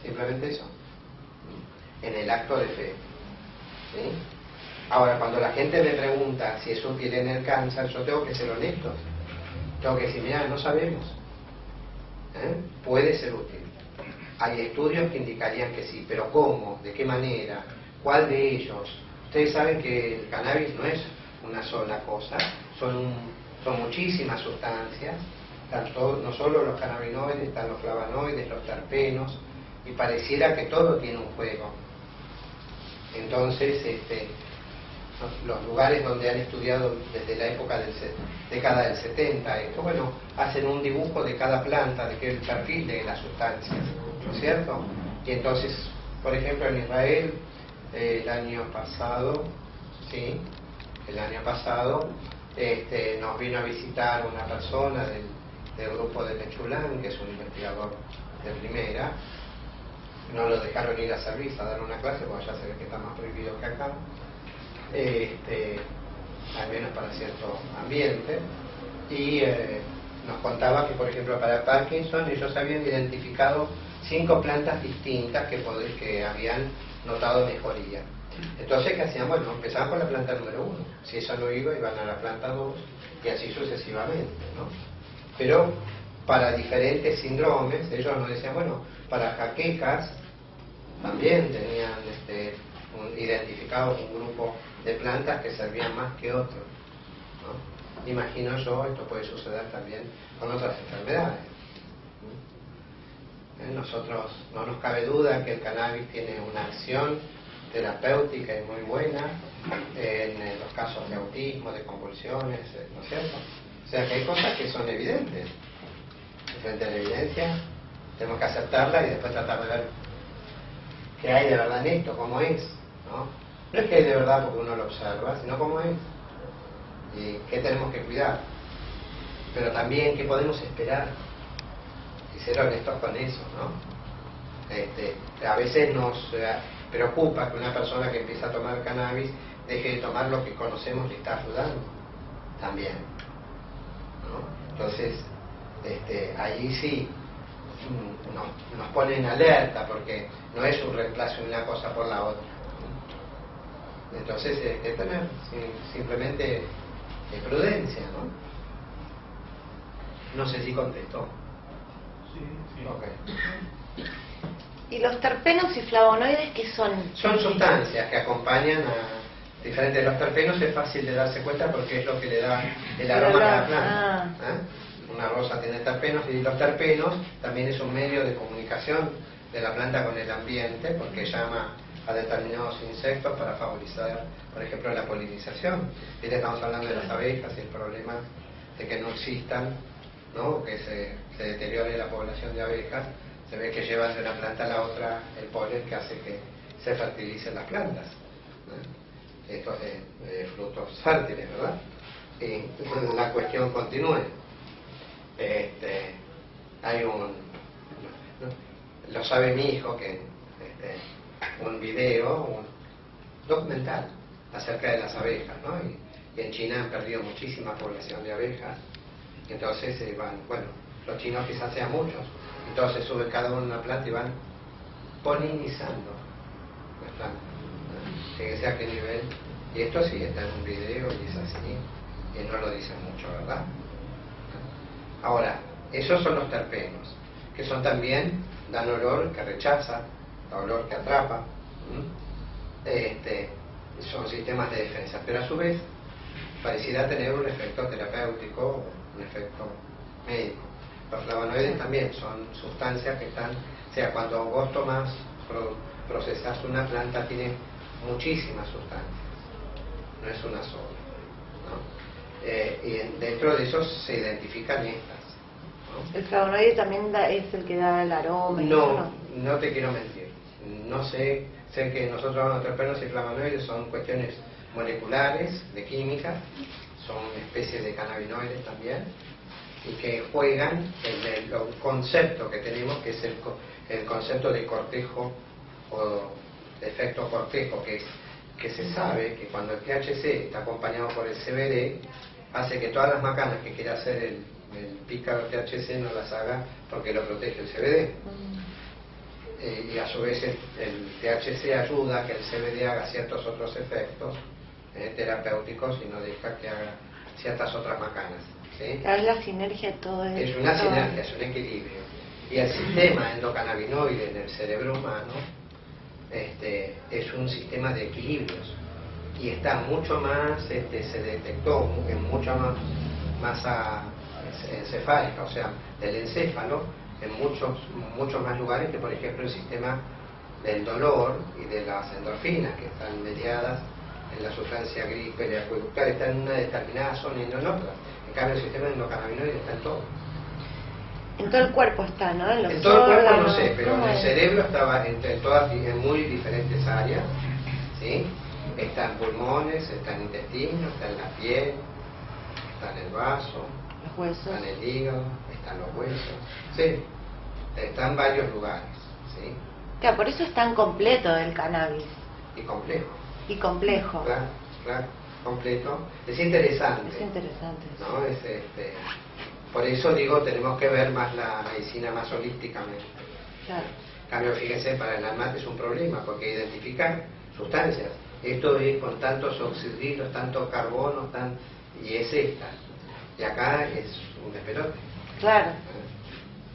B: simplemente eso, en el acto de fe. ¿Sí? Ahora, cuando la gente me pregunta si es útil en el cáncer, yo tengo que ser honesto, tengo que decir, mira, no sabemos, puede ser útil. Hay estudios que indicarían que sí, pero ¿cómo? ¿De qué manera? ¿Cuál de ellos? Ustedes saben que el cannabis no es una sola cosa, son muchísimas sustancias, no solo los cannabinoides, están los flavonoides, los terpenos, y pareciera que todo tiene un juego. Entonces, los lugares donde han estudiado desde la época década del 70, esto, bueno, hacen un dibujo de cada planta, de qué el perfil de las sustancias, ¿no es cierto? Y entonces, por ejemplo, en Israel, el año pasado, ¿sí? El año pasado, nos vino a visitar una persona del grupo de Mechulán, que es un investigador de primera. No lo dejaron ir a servicio a dar una clase, porque ya se ve que está más prohibido que acá. Al menos para cierto ambiente, y nos contaba que, por ejemplo, para Parkinson ellos habían identificado 5 plantas distintas que habían notado mejoría. Entonces, ¿qué hacían? Bueno, empezaban con la planta número 1, si eso no iban a la planta 2, y así sucesivamente, ¿no? Pero para diferentes síndromes, ellos nos decían, bueno, para jaquecas también tenían identificado un grupo de plantas que servían más que otros, ¿no? Imagino yo, esto puede suceder también con otras enfermedades. Nosotros, no nos cabe duda que el cannabis tiene una acción terapéutica y muy buena en los casos de autismo, de convulsiones, ¿no es cierto? O sea que hay cosas que son evidentes. Frente a la evidencia tenemos que aceptarla y después tratar de ver qué hay de verdad en esto, cómo es, ¿no? No es que hay de verdad porque uno lo observa, sino cómo es y qué tenemos que cuidar, pero también qué podemos esperar y ser honestos con eso, ¿no? A veces nos preocupa que una persona que empieza a tomar cannabis deje de tomar lo que conocemos le está ayudando también, ¿no? Entonces allí sí nos pone en alerta, porque no es un reemplazo de una cosa por la otra. Entonces es tener simplemente prudencia, ¿no? No sé si contestó.
F: Sí, sí.
B: Okay.
C: ¿Y los terpenos y flavonoides qué son?
B: Son sustancias que acompañan a diferentes. Los terpenos es fácil de darse cuenta porque es lo que le da el aroma a cada planta. Una rosa tiene terpenos, y los terpenos también es un medio de comunicación de la planta con el ambiente, porque llama a determinados insectos para favorecer, por ejemplo, la polinización. Y estamos hablando de las abejas y el problema de que no existan, ¿no? Que se deteriore la población de abejas. Se ve que llevan de una planta a la otra el polen que hace que se fertilicen las plantas, ¿no? Estos frutos fértiles, ¿verdad? Y la cuestión continúa. Hay lo sabe mi hijo, que un video, un documental acerca de las abejas, ¿no? Y en China han perdido muchísima población de abejas. Entonces los chinos quizás sean muchos, entonces suben cada uno una planta y van polinizando las plantas, ¿no? Fíjense a qué nivel. Y esto sí está en un video y es así, y no lo dicen mucho, ¿verdad? Ahora, esos son los terpenos, que son también, dan olor que rechaza, olor que atrapa, son sistemas de defensa, pero a su vez pareciera tener un efecto terapéutico, un efecto médico. Los flavonoides también son sustancias que están, o sea, cuando vos tomás, procesás una planta, tiene muchísimas sustancias, no es una sola, ¿no? Y dentro de esos se identifican estas, ¿no?
C: ¿El flavonoide también es el que da el aroma?
B: No te quiero mentir. No sé que nosotros hablamos de terpenos y flavonoides, son cuestiones moleculares, de química, son especies de cannabinoides también, y que juegan en el concepto que tenemos, que es el concepto de cortejo o de efecto cortejo, que se sabe que cuando el THC está acompañado por el CBD, hace que todas las macanas que quiera hacer el pícaro THC no las haga, porque lo protege el CBD. Y a su vez el THC ayuda a que el CBD haga ciertos otros efectos terapéuticos y no deja que haga ciertas otras macanas, ¿sí?
C: Es la sinergia de todo eso.
B: Es una sinergia, es un equilibrio. Y el sistema endocannabinoide en el cerebro humano es un sistema de equilibrios, y está mucho más, se detectó en mucha más masa encefálica, o sea, del encéfalo, en muchos más lugares que, por ejemplo, el sistema del dolor y de las endorfinas, que están mediadas en la sustancia gris periacueductal está en una determinada zona y no en otra. En cambio el sistema endocannabinoide está en todo.
C: En todo el cuerpo está, ¿no? En, los
B: En todo el cuerpo no
C: órganos,
B: sé, pero en
C: ¿cómo
B: el
C: es?
B: cerebro estaba en muy diferentes áreas, ¿sí? Está en pulmones, está en intestino, está en la piel, está en el vaso,
C: Los huesos.
B: está en el hígado, está en los huesos, sí, está en varios lugares, ¿sí?
C: Claro, por eso es tan completo el cannabis
B: Y complejo,
C: y complejo.
B: claro, claro, completo. Es interesante,
C: Es interesante.
B: ¿no? Por eso digo, tenemos que ver más la medicina más holísticamente.
C: Claro.
B: En cambio, fíjense, para el ANMAT es un problema, porque identificar sustancias, esto es con tantos oxidrilos, tantos carbonos, y es esta. Y acá es un despelote.
C: Claro.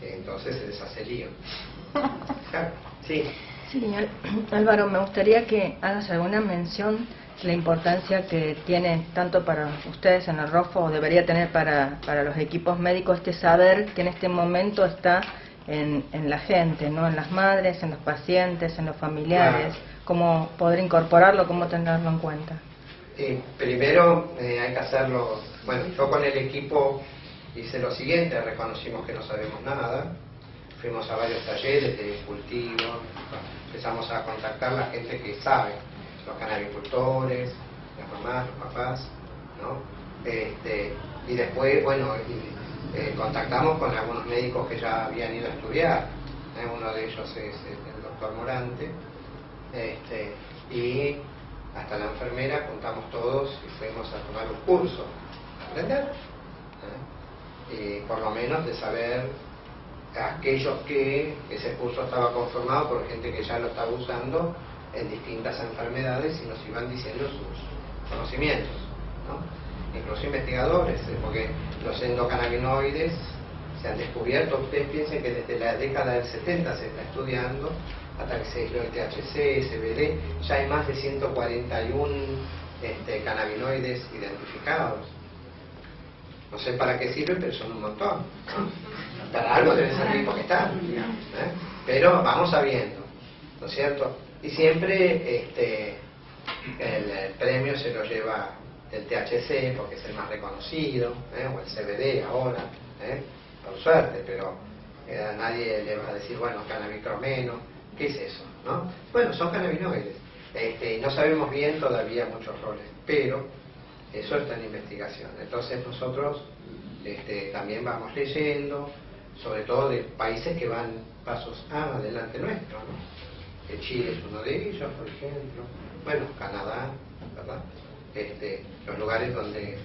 B: Entonces se deshace lío. Claro. Sí.
G: Sí, Álvaro, me gustaría que hagas alguna mención de la importancia que tiene tanto para ustedes en el ROFO, o debería tener para los equipos médicos, este saber que en este momento está en la gente, ¿no? En las madres, en los pacientes, en los familiares.
B: Claro.
G: Cómo poder incorporarlo, cómo tenerlo en cuenta.
B: Primero hay que hacerlo. Bueno, yo con el equipo hice lo siguiente: reconocimos que no sabemos nada, fuimos a varios talleres de cultivo, empezamos a contactar a la gente que sabe, los canabicultores, las mamás, los papás, ¿no? Y después, bueno, contactamos con algunos médicos que ya habían ido a estudiar, uno de ellos es el doctor Morante, y hasta la enfermera juntamos todos y fuimos a tomar un curso, a aprender, y por lo menos de saber aquellos que ese curso estaba conformado por gente que ya lo estaba usando en distintas enfermedades y nos iban diciendo sus conocimientos, ¿no? Incluso investigadores, porque los endocannabinoides se han descubierto. Ustedes piensen que desde la década del 70 se está estudiando hasta que se aisló el THC, CBD, ya hay más de 141 cannabinoides identificados. No sé para qué sirve, pero son un montón, ¿no? Para algo debe servir porque están, pero vamos sabiendo, ¿no es cierto? Y siempre el premio se lo lleva el THC porque es el más reconocido, o el CBD ahora, por suerte, pero a nadie le va a decir, bueno, cannabicromeno, ¿qué es eso? ¿No? Bueno, son cannabinoides, no sabemos bien todavía muchos roles, pero eso está en investigación. Entonces nosotros también vamos leyendo, sobre todo de países que van pasos adelante nuestro, ¿no? Chile es uno de ellos, por ejemplo, bueno, Canadá, ¿verdad? Los lugares donde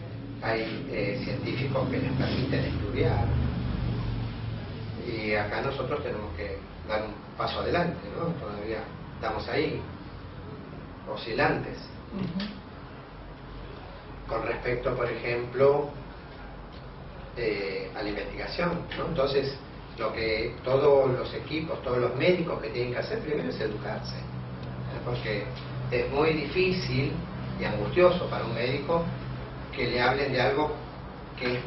B: hay científicos que les permiten estudiar, y acá nosotros tenemos que dar un paso adelante, ¿no? Todavía estamos ahí, oscilantes. Con respecto, por ejemplo, a la investigación, ¿no? Entonces, lo que todos los equipos, todos los médicos que tienen que hacer primero es educarse, porque es muy difícil y angustioso para un médico que le hablen de algo que es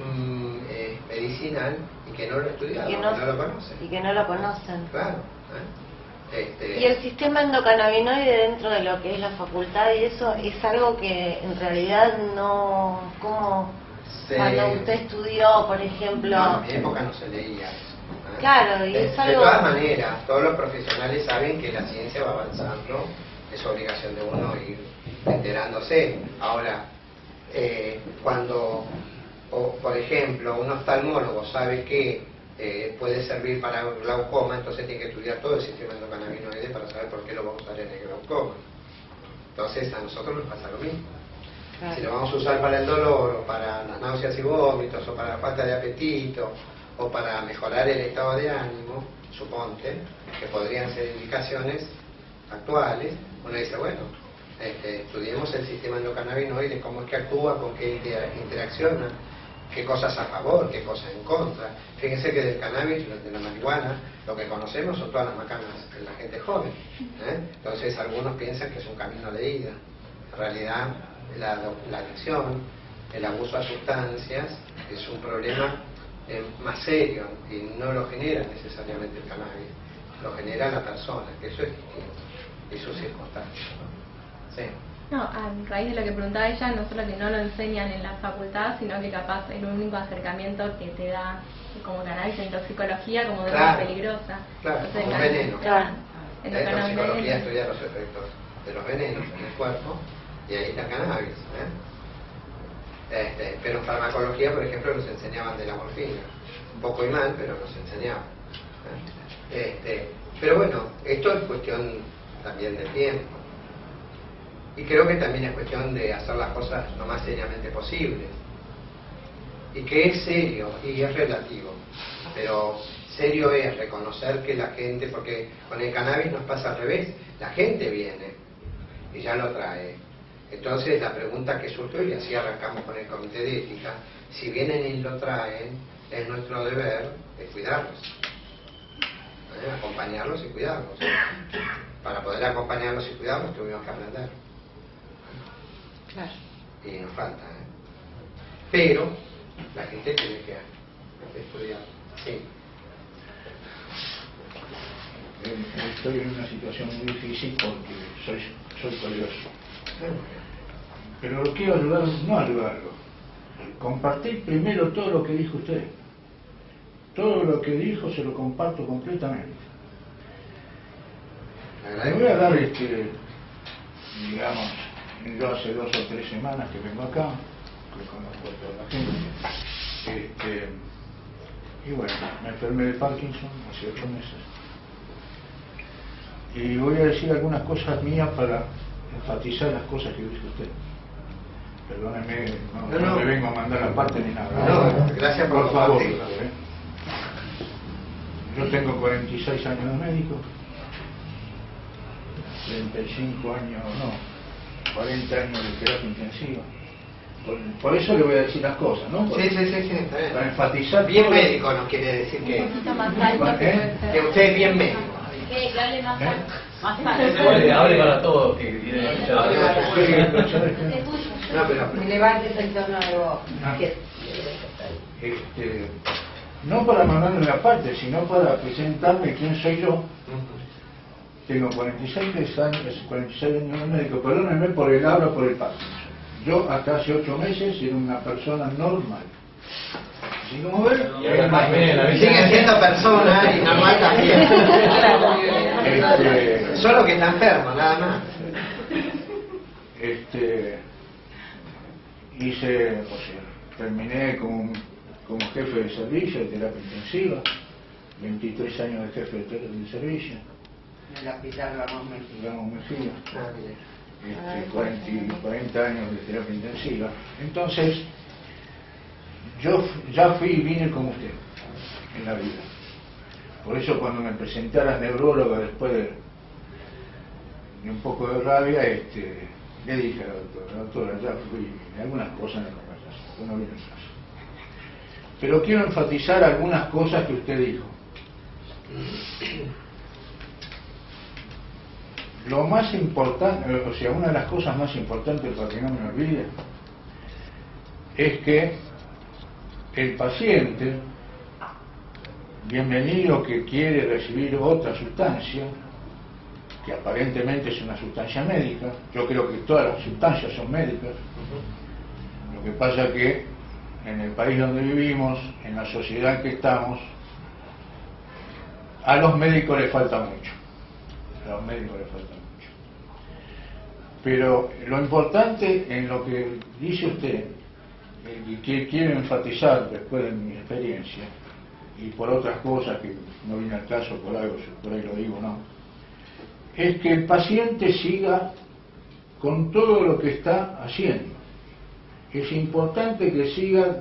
B: medicinal y que no lo ha estudiado, que no lo conocen.
C: Y que no lo conocen.
B: Claro.
C: Y el sistema endocannabinoide dentro de lo que es la facultad y eso es algo que en realidad no... ¿Cómo? Cuando usted estudió, por ejemplo...
B: No, en mi época no se leía eso.
C: Claro, y es algo...
B: De todas maneras, todos los profesionales saben que la ciencia va avanzando, es obligación de uno ir enterándose. Ahora, cuando, por ejemplo, un oftalmólogo sabe que puede servir para glaucoma, entonces tiene que estudiar todo el sistema endocannabinoide para saber por qué lo vamos a usar en el glaucoma. Entonces a nosotros nos pasa lo mismo. Claro. Si lo vamos a usar para el dolor, o para las náuseas y vómitos, o para la falta de apetito, o para mejorar el estado de ánimo, suponte, que podrían ser indicaciones actuales, uno dice, bueno, estudiemos el sistema endocannabinoide, cómo es que actúa, con qué interacciona, qué cosas a favor, qué cosas en contra. Fíjense que del cannabis, de la marihuana, lo que conocemos son todas las macanas de la gente joven, Entonces algunos piensan que es un camino de ida. En realidad la adicción, el abuso a sustancias es un problema más serio y no lo genera necesariamente el cannabis, lo genera la persona, que eso es distinto y sus circunstancias, ¿no? Sí.
H: No, a raíz de lo que preguntaba ella, no solo que no lo enseñan en la facultad, sino que capaz el único acercamiento que te da como cannabis en toxicología como droga peligrosa.
B: Claro,
H: entonces,
B: como veneno.
C: Claro.
B: La toxicología estudia los efectos de los venenos en el cuerpo y ahí está el cannabis. Pero en farmacología, por ejemplo, nos enseñaban de la morfina. Un poco y mal, pero nos enseñaban. Pero bueno, esto es cuestión también de tiempo. Y creo que también es cuestión de hacer las cosas lo más seriamente posible. Y que es serio y es relativo. Pero serio es reconocer que la gente, porque con el cannabis nos pasa al revés, la gente viene y ya lo trae. Entonces la pregunta que surgió, y así arrancamos con el comité de ética, si vienen y lo traen, es nuestro deber de cuidarlos, acompañarlos y cuidarlos. Para poder acompañarlos y cuidarlos tuvimos que aprender.
C: Claro.
B: Y nos falta, pero la gente tiene que estudiar. Sí.
I: Estoy en una situación muy difícil porque soy curioso. Pero lo quiero ayudar, no ayudarlo. Compartir primero todo lo que dijo usted. Todo lo que dijo se lo comparto completamente. Le voy a dar digamos, yo hace 2 o 3 semanas que vengo acá, que conozco a toda la gente, y bueno, me enfermé de Parkinson hace 8 meses. Y voy a decir algunas cosas mías para enfatizar las cosas que dijo usted. Perdóneme, no me vengo a mandar aparte ni nada.
B: No, gracias por
I: favor. Yo tengo 46 años de médico, 35 años, 40 años de terapia intensiva. Por eso le voy a decir las cosas, ¿no?
B: Sí, está bien.
I: Para enfatizar.
B: Bien médico nos quiere decir que...
H: Un poquito más alto
B: que usted es bien médico.
E: Que hable más alto.
J: Más alto. Hable para todos que tienen
B: No, pero...
A: Me levantes el tono de voz.
I: No para mandarme aparte, sino para presentarme quién soy yo. Tengo 46 años de médico, perdónenme por el habla por el Parkinson. Yo hasta hace 8 meses era una persona normal. Así como ven,
B: sigue siendo persona y normal también. Solo que está enfermo, nada más.
I: Terminé como jefe de servicio de terapia intensiva, 23 años de jefe de servicio.
B: En el hospital
I: Ramos Mejía. 40 años de terapia intensiva. Entonces, yo ya fui y vine como usted en la vida. Por eso cuando me presenté a la neuróloga después de un poco de rabia, le dije a la doctora, ya fui, algunas cosas en la conversación, no viene el caso. Pero quiero enfatizar algunas cosas que usted dijo. Lo más importante, una de las cosas más importantes para que no me olvide, es que el paciente, bienvenido que quiere recibir otra sustancia, que aparentemente es una sustancia médica, yo creo que todas las sustancias son médicas, lo que pasa que en el país donde vivimos, en la sociedad en que estamos, a los médicos les falta mucho. Pero lo importante en lo que dice usted, y que quiero enfatizar después de mi experiencia, y por otras cosas que no viene al caso, por ahí lo digo, no, es que el paciente siga con todo lo que está haciendo. Es importante que siga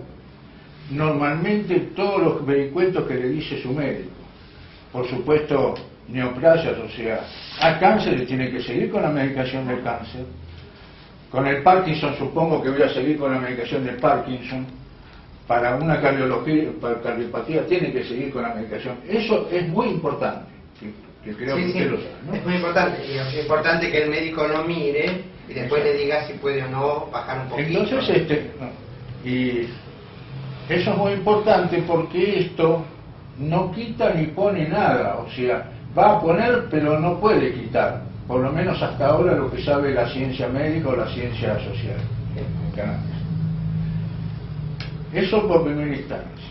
I: normalmente todos los vericuetos que le dice su médico. Por supuesto, neoplasias, a cáncer le tiene que seguir con la medicación del cáncer. Con el Parkinson supongo que voy a seguir con la medicación del Parkinson. Para una cardiopatía tiene que seguir con la medicación. Eso es muy importante, que creo que usted lo sabe, ¿no?
B: Es muy importante, y es importante que el médico lo mire y después le diga si puede o no bajar un poquito.
I: Entonces, y eso es muy importante porque esto no quita ni pone nada, va a poner pero no puede quitar. por lo menos hasta ahora, lo que sabe la ciencia médica o la ciencia social en cannabis. Eso por primera instancia.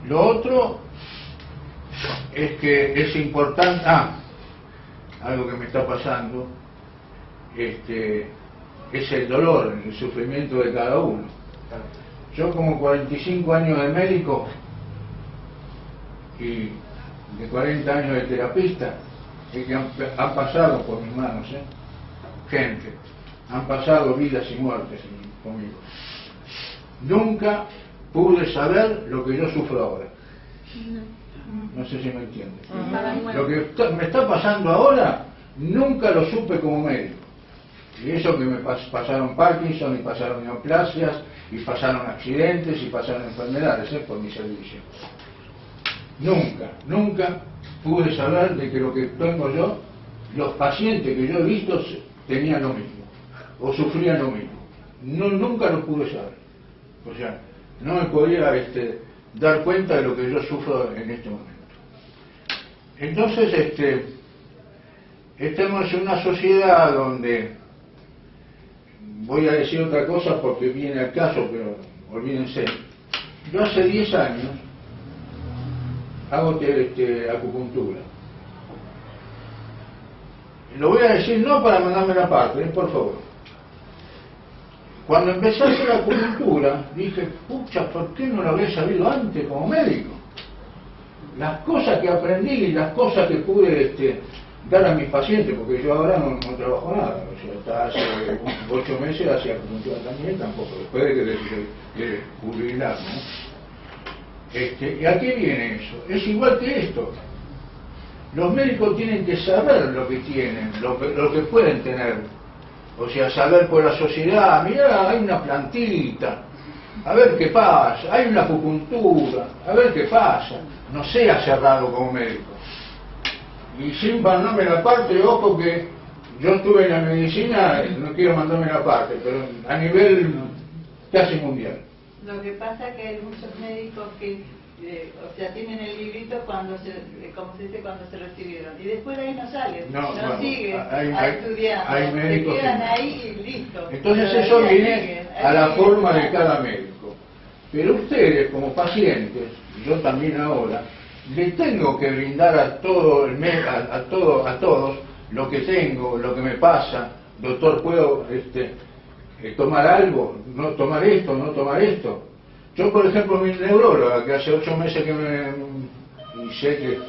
I: Lo otro es que es importante, algo que me está pasando, es el dolor, el sufrimiento de cada uno. Yo como 45 años de médico y de 40 años de terapista, es que han pasado por mis manos, gente, han pasado vidas y muertes conmigo. Nunca pude saber lo que yo sufro ahora. No sé si me entiende. Lo que me está pasando ahora, nunca lo supe como médico. Y eso que me pasaron Parkinson, y pasaron neoplasias, y pasaron accidentes, y pasaron enfermedades por mi servicio. Nunca pude saber de que lo que tengo yo, los pacientes que yo he visto tenían lo mismo, o sufrían lo mismo. Nunca lo pude saber. O sea, no me podía dar cuenta de lo que yo sufro en este momento. Entonces, estamos en una sociedad donde, voy a decir otra cosa porque viene al caso, pero olvídense. Yo hace 10 años hago acupuntura. Lo voy a decir no para mandarme la parte, por favor. Cuando empecé a hacer acupuntura, dije, pucha, ¿por qué no lo había sabido antes como médico? Las cosas que aprendí y las cosas que pude dar a mis pacientes, porque yo ahora no trabajo nada, o sea, hasta hace 8 meses hacía acupuntura también, tampoco, después de jubilar, ¿no? ¿Y a qué viene eso? Es igual que esto. Los médicos tienen que saber lo que tienen, lo que pueden tener. O sea, saber por la sociedad, mirá, hay una plantita, a ver qué pasa, hay una acupuntura, a ver qué pasa. No sea cerrado como médico. Y sin mandarme la parte, ojo que yo estuve en la medicina, no quiero mandarme la parte, pero a nivel casi mundial.
K: Lo que pasa es que hay muchos médicos que, o sea, tienen el librito cuando como se dice, cuando se recibieron, y después de ahí no salen, no siguen estudiando,
I: hay médicos
K: se quedan ahí y listo.
I: Entonces eso viene a la forma de cada médico. Pero ustedes como pacientes, yo también ahora, le tengo que brindar a todos lo que tengo, lo que me pasa. Doctor, ¿puedo tomar algo? ¿No tomar esto? ¿No tomar esto? Yo, por ejemplo, mi neuróloga, que hace 8 meses que y sé que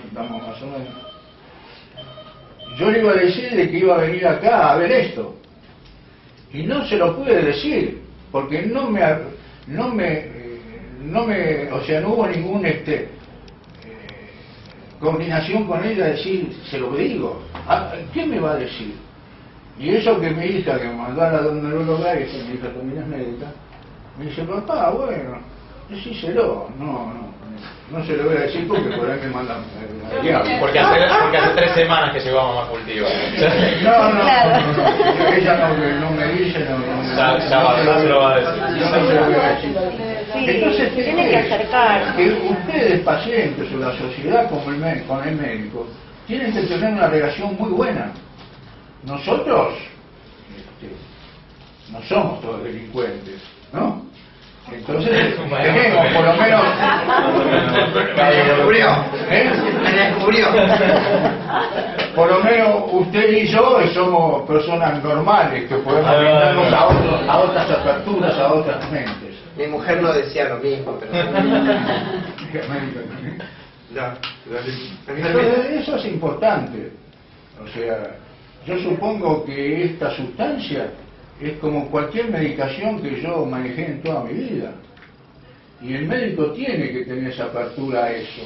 I: estamos más o menos, yo le iba a decir de que iba a venir acá a ver esto, y no se lo pude decir, porque no hubo ningún coordinación con ella, decir, se lo digo, ¿qué me va a decir? Y eso que mi hija, que me mandó a la neuróloga, y mi hija también es médica, me dice, papá, bueno, decíselo. No se lo voy a decir porque por ahí me mandan al diablo.
J: Porque hace 3 semanas que llegó a Mamá Cultiva.
I: No, ella no me dice,
J: ya se lo va a decir.
I: Entonces
C: tiene que acercar.
I: Que ustedes, pacientes, o la sociedad con el médico, tienen que tener una relación muy buena. Nosotros no somos todos delincuentes, ¿no? Entonces tenemos por lo menos por lo menos usted y yo somos personas normales que podemos brindarnos a otras aperturas, a otras mentes.
B: Mi mujer no decía lo mismo, pero
I: eso es importante. O sea, yo supongo que esta sustancia es como cualquier medicación que yo manejé en toda mi vida. Y el médico tiene que tener esa apertura a eso.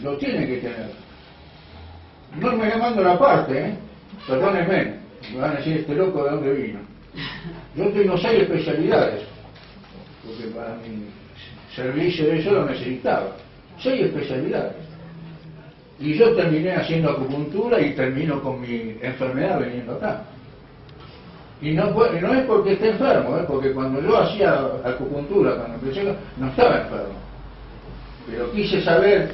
I: Lo tiene que tener. No me le mando la parte, perdónenme. Me van a decir, este loco, ¿de dónde vino? Yo tengo 6 especialidades. Porque para mi servicio de eso lo necesitaba. 6 especialidades. Y yo terminé haciendo acupuntura y termino con mi enfermedad veniendo acá. Y no es porque esté enfermo, porque cuando yo hacía acupuntura, cuando empecé, no estaba enfermo. Pero quise saber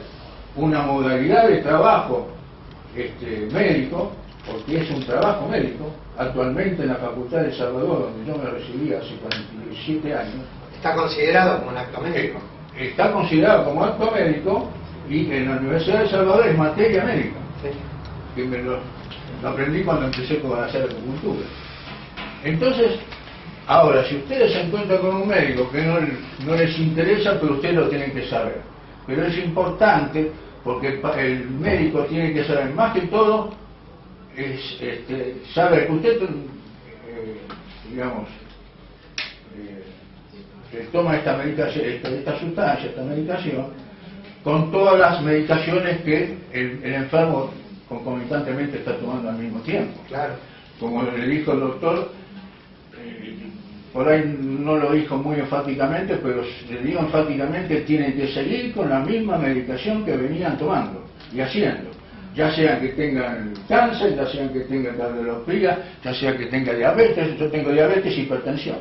I: una modalidad de trabajo médico, porque es un trabajo médico. Actualmente en la Facultad de Salvador, donde yo me recibí hace 47 años,
B: está considerado como un acto médico.
I: Está considerado como acto médico, y en la Universidad de Salvador es materia médica.
B: Sí.
I: Que me lo aprendí cuando empecé a hacer acupuntura. Entonces, ahora, si ustedes se encuentran con un médico que no les interesa, pero ustedes lo tienen que saber. Pero es importante, porque el médico tiene que saber, más que todo, saber que usted, digamos, toma esta medicación, esta sustancia, esta medicación, con todas las medicaciones que el enfermo concomitantemente está tomando al mismo tiempo.
B: Claro.
I: Como le dijo el doctor, por ahí no lo dijo muy enfáticamente, pero le digo enfáticamente, tienen que seguir con la misma medicación que venían tomando y haciendo, ya sea que tengan cáncer, ya sea que tengan cardiología, ya sea que tengan diabetes. Yo tengo diabetes y hipertensión,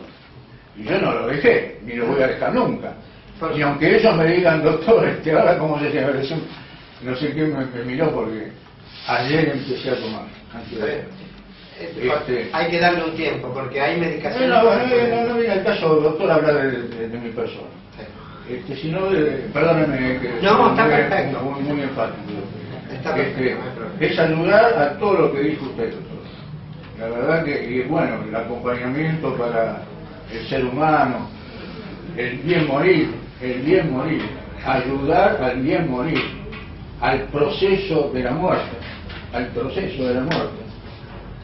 I: y yo no lo dejé, ni lo voy a dejar nunca. Y aunque ellos me digan, doctor, ahora cómo se llama, no sé quién me miró, porque ayer empecé a tomar.
B: Hay que darle un tiempo, porque hay medicaciones...
I: No viene el caso, doctor, hablar de mi persona. Si no, perdóneme que...
B: No, está perfecto.
I: Muy enfático.
B: Está perfecto.
I: Es ayudar a todo lo que dijo usted, doctor. La verdad que, y bueno, el acompañamiento para el ser humano, el bien morir, ayudar al bien morir, al proceso de la muerte,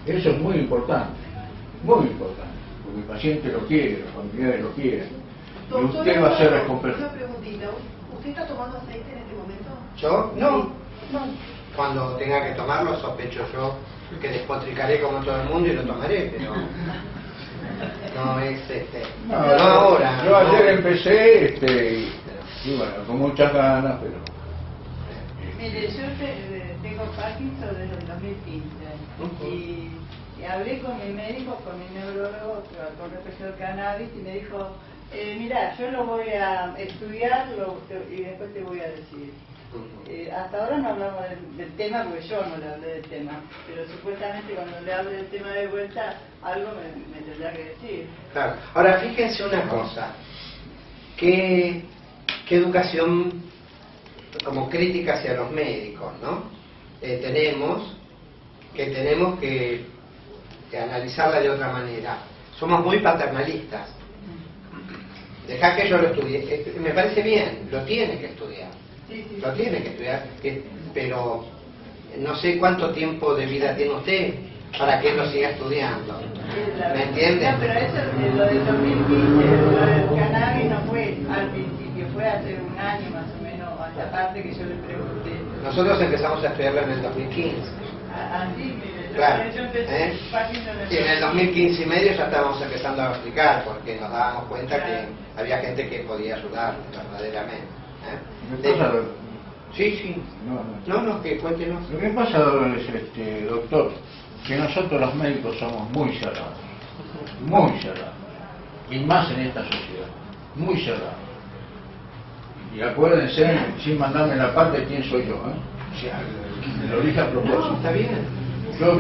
I: Eso es muy importante, porque el paciente lo quiere, los familiares lo quieren, y usted va a ser recompensado.
D: Una preguntita, ¿usted está tomando aceite en este momento?
B: ¿Yo? No. Cuando tenga que tomarlo, sospecho yo que despotricaré como todo el mundo y lo tomaré, pero no es no ahora.
I: Yo ayer empecé, y bueno, con muchas ganas, pero...
K: Mire, yo tengo Parkinson desde el 2015 y hablé con mi médico, con mi neurólogo, con respecto al cannabis, y me dijo, mira, yo lo voy a estudiar y después te voy a decir. Hasta ahora no hablamos del tema, porque yo no le hablé del tema, pero supuestamente cuando le hable del tema de vuelta, algo me tendrá que decir.
B: Claro. Ahora, fíjense una cosa, ¿qué educación como crítica hacia los médicos, ¿no? Tenemos que analizarla de otra manera. Somos muy paternalistas. Dejá que yo lo estudie. Me parece bien, lo tiene que estudiar. Lo tiene que estudiar, pero no sé cuánto tiempo de vida tiene usted para que él lo siga estudiando. ¿Me entiende?
K: No, pero eso, lo del 2015, lo del cannabis no fue al principio, fue hace un año más o menos, hasta parte que yo le pregunté.
B: Nosotros empezamos a estudiarlo en el 2015.
K: Así, mire,
B: claro.
K: Yo empecé
B: Y en el 2015 y medio ya estábamos empezando a aplicar, porque nos dábamos cuenta que había gente que podía ayudar verdaderamente. Sí. No, que cuéntenos.
I: Lo que pasa, doctor, que nosotros los médicos somos muy cerrados, y más en esta sociedad, muy cerrados. Y acuérdense, sin mandarme la parte, quién soy yo, O sea, lo dije a propósito.
B: No, está bien.
I: Yo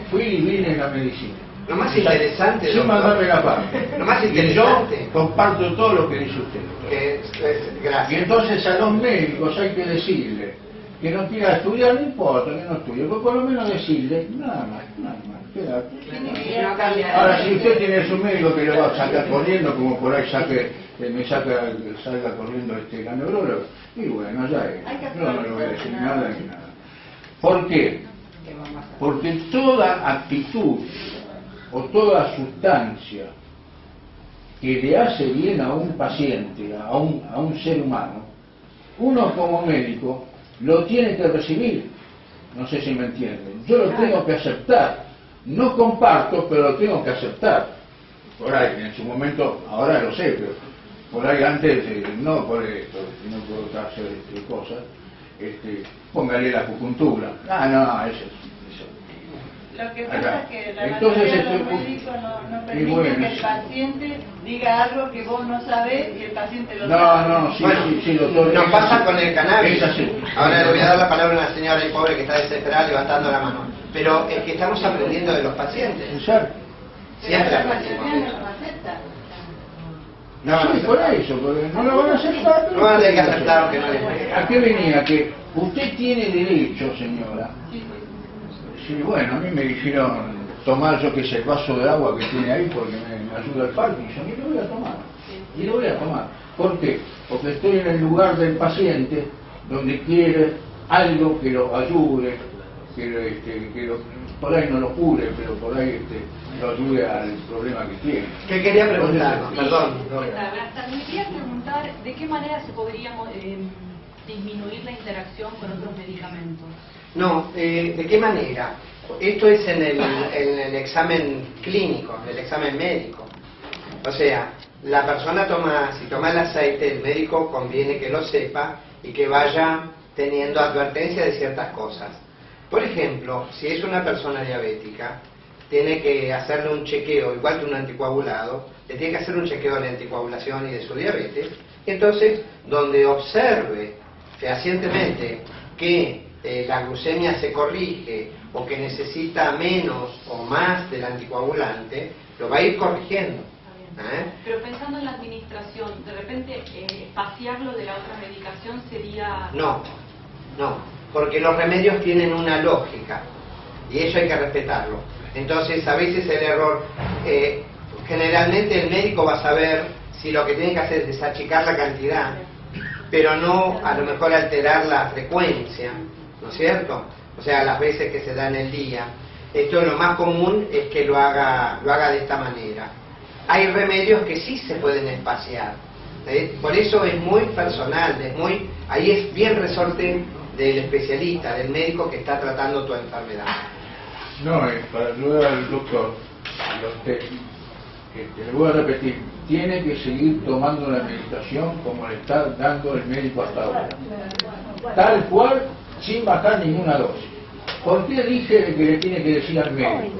I: fui y vine en la medicina.
B: Lo más interesante,
I: sin mandarme la parte.
B: Lo más interesante.
I: Y yo comparto todo lo que dice usted.
B: Gracias.
I: Y entonces a los médicos hay que decirle que no quiera estudiar, no importa que no estudie, pero por lo menos decirle, nada más, quédate. Ahora, si usted tiene su médico que lo va a sacar corriendo, como por ahí salga corriendo la neuróloga, y bueno, ya es. Yo no le voy a decir nada ni nada. ¿Por qué? Porque toda actitud o toda sustancia que le hace bien a un paciente, a un ser humano, uno como médico lo tiene que recibir. No sé si me entienden. Yo lo tengo que aceptar. No comparto, pero lo tengo que aceptar. Por ahí, en su momento, ahora lo sé, pero por ahí antes, no por esto, no por otras cosas, póngale la acupuntura. No, eso.
K: Lo que pasa es que la
I: Entonces,
K: mayoría de los médicos no permiten que el paciente diga algo que vos no sabés y el paciente lo sabe.
I: No, sí, doctor.
B: Nos pasa con el cannabis.
I: Es así.
B: Ahora le voy a dar la palabra a una señora y pobre que está desesperada levantando la mano. Pero es que estamos aprendiendo de los pacientes.
I: Exacto.
B: Siempre
K: Pero la
B: aprendimos.
K: mayoría no lo acepta.
B: No,
I: Sí, por eso, porque no lo van a aceptar.
B: No van a tener que aceptar aunque no les guste.
I: ¿A qué venía? Que usted tiene derecho, señora. Sí, bueno, a mí me dijeron tomar, yo que sé, el vaso de agua que tiene ahí porque me ayuda el Parkinson y lo voy a tomar. Y lo voy a tomar. ¿Por qué? Porque estoy en el lugar del paciente donde quiere algo que lo ayude, por ahí no lo cure, pero por ahí lo ayude al problema que tiene.
B: ¿Qué quería preguntar? Perdón.
L: Me quería preguntar de qué manera se podría disminuir la interacción con otros medicamentos.
B: No, ¿de qué manera? Esto es en el examen clínico, en el examen médico. O sea, la persona si toma el aceite, el médico conviene que lo sepa y que vaya teniendo advertencia de ciertas cosas. Por ejemplo, si es una persona diabética, tiene que hacerle un chequeo, igual que un anticoagulado, le tiene que hacer un chequeo de la anticoagulación y de su diabetes. Entonces, donde observe fehacientemente que la glucemia se corrige o que necesita menos o más del anticoagulante, lo va a ir corrigiendo.
L: Pero pensando en la administración, de repente espaciarlo de la otra medicación sería...
B: No, porque los remedios tienen una lógica y eso hay que respetarlo. Entonces, a veces el error, generalmente el médico va a saber si lo que tiene que hacer es desachicar la cantidad, pero no a lo mejor alterar la frecuencia, ¿no es cierto? O sea, las veces que se da en el día. Esto lo más común es que lo haga de esta manera. Hay remedios que sí se pueden espaciar. Por eso es muy personal, ahí es bien resorte del especialista, del médico que está tratando tu enfermedad.
I: No, para ayudar al doctor, le voy a repetir, tiene que seguir tomando la medicación como le está dando el médico hasta ahora. Tal cual, sin bajar ninguna dosis. ¿Por qué dije que le tiene que decir al médico?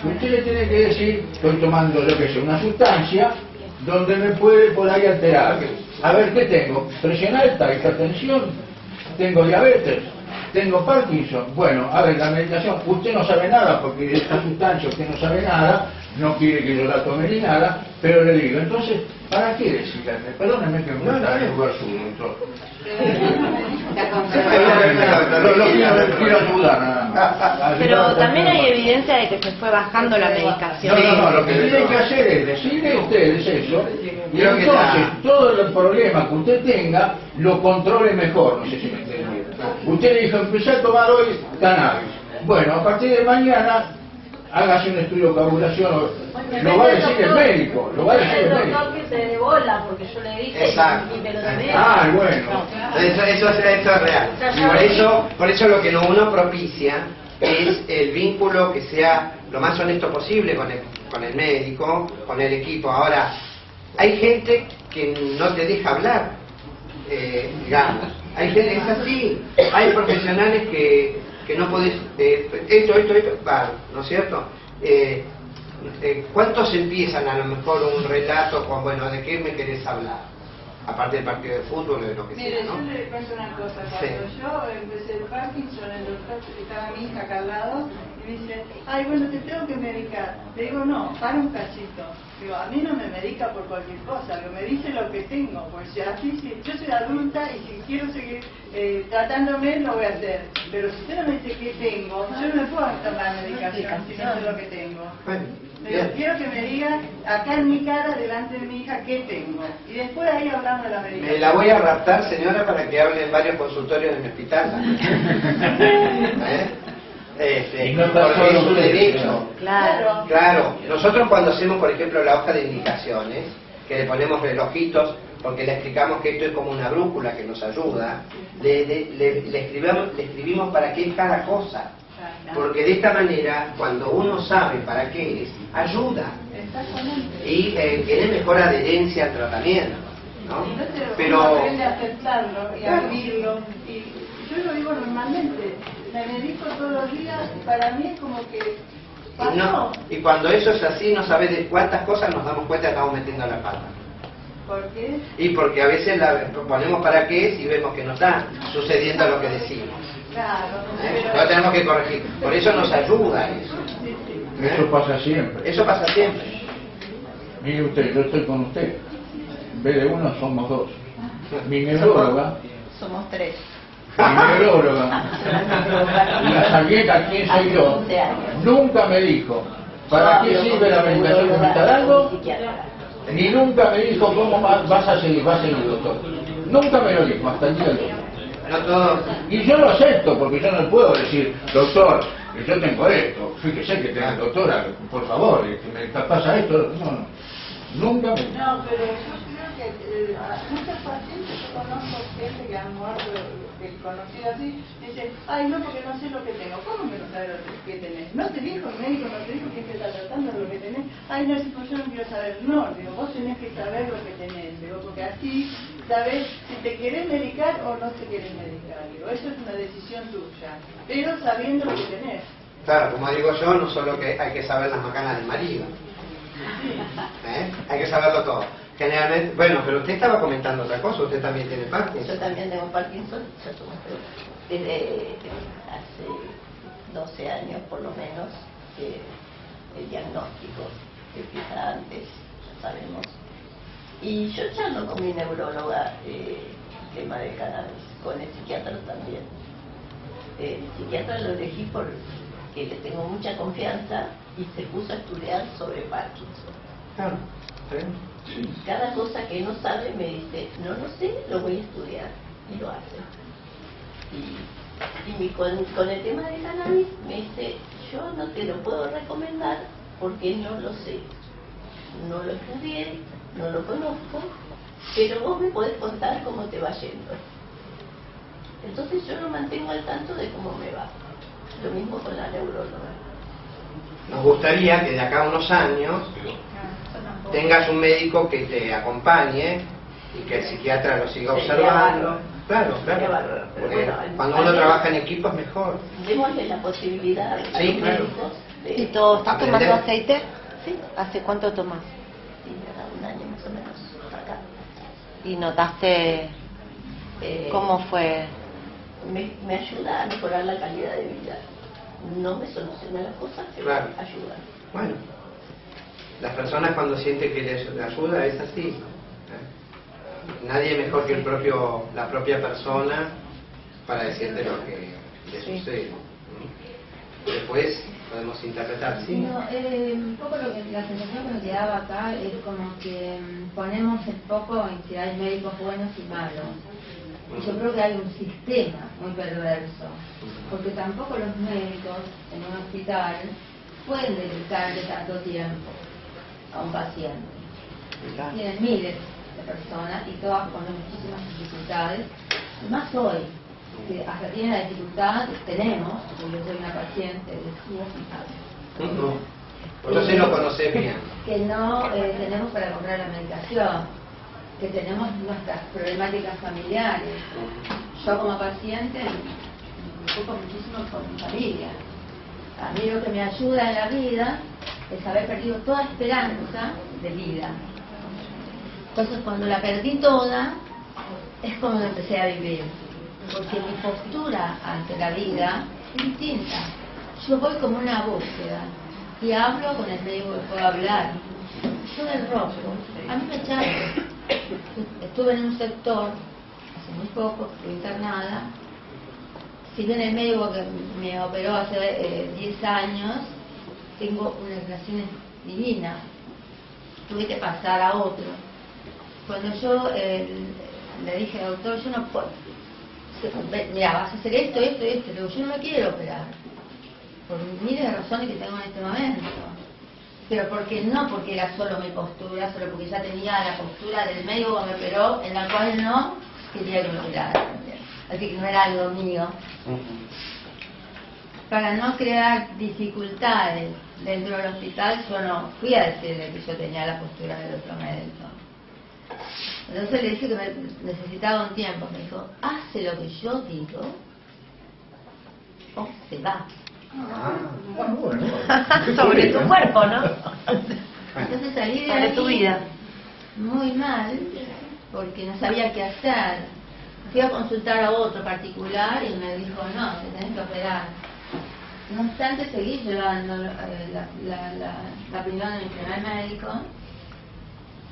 I: Usted le tiene que decir, estoy tomando, yo que sé, una sustancia donde me puede por ahí alterar. A ver, ¿qué tengo? Presión alta, hipertensión, tengo diabetes, tengo Parkinson. Bueno, a ver, la medicación, usted no sabe nada, porque de esta sustancia usted no sabe nada, no quiere que yo la tome ni nada, pero le digo, entonces, ¿para qué decirle? Perdóneme que me está en el lugar suyo, doctor. Lo quiero ayudar nada más.
C: Pero también hay evidencia de que se fue bajando la medicación.
I: No, lo que tienen que hacer es decirle a ustedes eso, y entonces todo el problema que usted tenga lo controle mejor, no sé si me entendieron. Usted le dijo, empecé a tomar hoy cannabis. Bueno, a partir de mañana hágase un estudio de coagulación, lo va a decir el médico, lo va a decir el médico.
E: doctor que se dé bola, porque yo le dije
B: Exacto.
E: y me lo tomé.
B: Ah, bueno. Eso es real. Y por eso lo que uno propicia es el vínculo que sea lo más honesto posible con el médico, con el equipo. Ahora, hay gente que no te deja hablar, digamos. Hay gente, es así. Hay profesionales que no podés, esto, vale, ¿no es cierto? ¿Cuántos empiezan a lo mejor un relato con, bueno, ¿de qué me querés hablar? Aparte del partido de fútbol o de lo que
K: Mire,
B: sea, ¿no?
K: yo le cuento una cosa. Cuando yo empecé el Parkinson, el doctor, estaba mi hija acá al lado, y me dice, ay, bueno, te tengo que medicar. Le digo, no, para un cachito. Digo, a mí no me medica por cualquier cosa, me dice lo que tengo, pues así, si yo soy adulta y si quiero seguir tratándome, lo voy a hacer. Pero si usted no me dice qué tengo, yo no me puedo tomar medicación si no sé lo que tengo. Pero quiero que me diga acá en mi cara, delante de mi hija, qué tengo. Y después ahí hablamos de la medicación.
B: Me la voy a raptar, señora, para que hable en varios consultorios de mi hospital. Porque es un derecho. Claro. Nosotros cuando hacemos, por ejemplo, la hoja de indicaciones, que le ponemos relojitos, porque le explicamos que esto es como una brújula que nos ayuda, le escribimos para qué es cada cosa. Porque de esta manera, cuando uno sabe para qué es, ayuda. Y tiene mejor adherencia al tratamiento, ¿no?
K: Pero uno aprende a aceptarlo y a vivirlo. Y yo lo digo normalmente. me medico todos los días y para mí es como que pasó.
B: Y cuando eso es así, no sabes de cuántas cosas nos damos cuenta que estamos metiendo la pata.
K: ¿Por qué?
B: Y porque a veces la ponemos para qué es y vemos que no está sucediendo lo que decimos.
K: Claro.
B: Lo tenemos que corregir. Por eso nos ayuda eso.
I: Eso pasa siempre.
B: Eso pasa siempre.
I: Mire usted, yo estoy con usted. En vez de uno somos dos. Mi neuróloga.
C: Somos tres.
I: Mi neuróloga. La Salgueta, ¿quién soy yo? Nunca me dijo ¿para qué sirve la medicación de algo? Ni nunca me dijo cómo vas a seguir, doctor. Nunca me lo dijo, hasta el día de hoy. Y yo lo acepto, porque yo no puedo decir, doctor, yo tengo esto, fíjese que tengo, doctora, por favor, que me pasa esto. No, nunca me...
K: No, pero yo creo que muchos pacientes, yo conozco gente que han muerto, que conocí así, dice, ay no, porque no sé lo que tengo. ¿Cómo me lo sabes lo que tenés? ¿No te dijo el médico, no te dijo que te está tratando de lo que tenés? Ay no, si pues yo no quiero saber. No, digo, vos tenés que saber lo que tenés, digo, porque así sabes si te querés medicar o no te querés medicar. Digo, eso es una decisión tuya, pero sabiendo lo que tenés.
B: Claro, como digo yo, no solo que hay que saber las macanas del marido. Hay que saberlo todo. Generalmente, bueno, pero usted estaba comentando otra cosa, usted también tiene Parkinson.
C: Yo también tengo Parkinson, yo tomo desde hace 12 años por lo menos, el diagnóstico, que empieza antes, ya sabemos. Y yo charlo con mi neuróloga el tema del cannabis, con el psiquiatra también. El psiquiatra lo elegí porque le tengo mucha confianza y se puso a estudiar sobre Parkinson.
B: Claro.
C: Sí. Cada cosa que no sabe me dice, no lo sé, lo voy a estudiar, y lo hace. Y con el tema de cannabis me dice, yo no te lo puedo recomendar porque no lo sé, no lo estudié, no lo conozco, pero vos me podés contar cómo te va yendo. Entonces yo lo mantengo al tanto de cómo me va. Lo mismo con la neuróloga.
B: Nos gustaría que de acá a unos años tengas un médico que te acompañe y que el psiquiatra lo siga observando. Claro. Porque bueno, cuando uno trabaja en equipo es mejor.
C: Démosle la posibilidad a los médicos de
M: ¿Y tú estás tomando aceite? Sí. ¿Hace cuánto tomas?
C: Sí, un año más o menos acá.
M: ¿Y notaste cómo fue?
C: Me ayuda a mejorar la calidad de vida. No me soluciona las cosas, pero ayuda.
B: Bueno, las personas cuando sienten que les ayuda es así. Nadie mejor que la propia persona para decirte lo que le sucede. Después podemos interpretar, ¿sí?
N: No, un poco la sensación que nos quedaba acá es como que ponemos el foco en que hay médicos buenos y malos. Y yo creo que hay un sistema muy perverso, porque tampoco los médicos en un hospital pueden dedicarle tanto tiempo a un paciente. Tienen miles de personas y todas con muchísimas dificultades, y más hoy, que hasta tienen la dificultad, tenemos, porque yo soy una paciente de su hospital.
B: Entonces lo conocés bien.
N: Que no tenemos para comprar la medicación, que tenemos nuestras problemáticas familiares. Yo como paciente me ocupo muchísimo con mi familia. A mí lo que me ayuda en la vida es haber perdido toda esperanza de vida. Entonces cuando la perdí toda, es como empecé a vivir. Porque mi postura ante la vida es distinta. Yo voy como una búsqueda y hablo con el médico que puedo hablar. Yo del rojo, a mí me echaron. Estuve en un sector hace muy poco, estuve internada. Si bien el médico que me operó hace 10 años, tengo unas relaciones divinas. Tuve que pasar a otro. Cuando yo le dije al doctor, yo no puedo. Mira, vas a hacer esto. Le digo, yo no me quiero operar. Por miles de razones que tengo en este momento. Pero porque no porque era solo mi postura, solo porque ya tenía la postura del médico que me operó, en la cual no quería que me operara. Así que no era algo mío. Para no crear dificultades dentro del hospital, yo no fui a decirle que yo tenía la postura del otro médico. Entonces le dije que necesitaba un tiempo. Me dijo, hace lo que yo digo cuerpo se va.
C: Sobre tu cuerpo, ¿no?
N: Entonces salí de
C: Sobre
N: ahí
C: tu vida.
N: muy mal, porque no sabía qué hacer. Fui a consultar a otro particular y me dijo, no, te tenés que operar. No obstante, seguí llevando la opinión de mi primer médico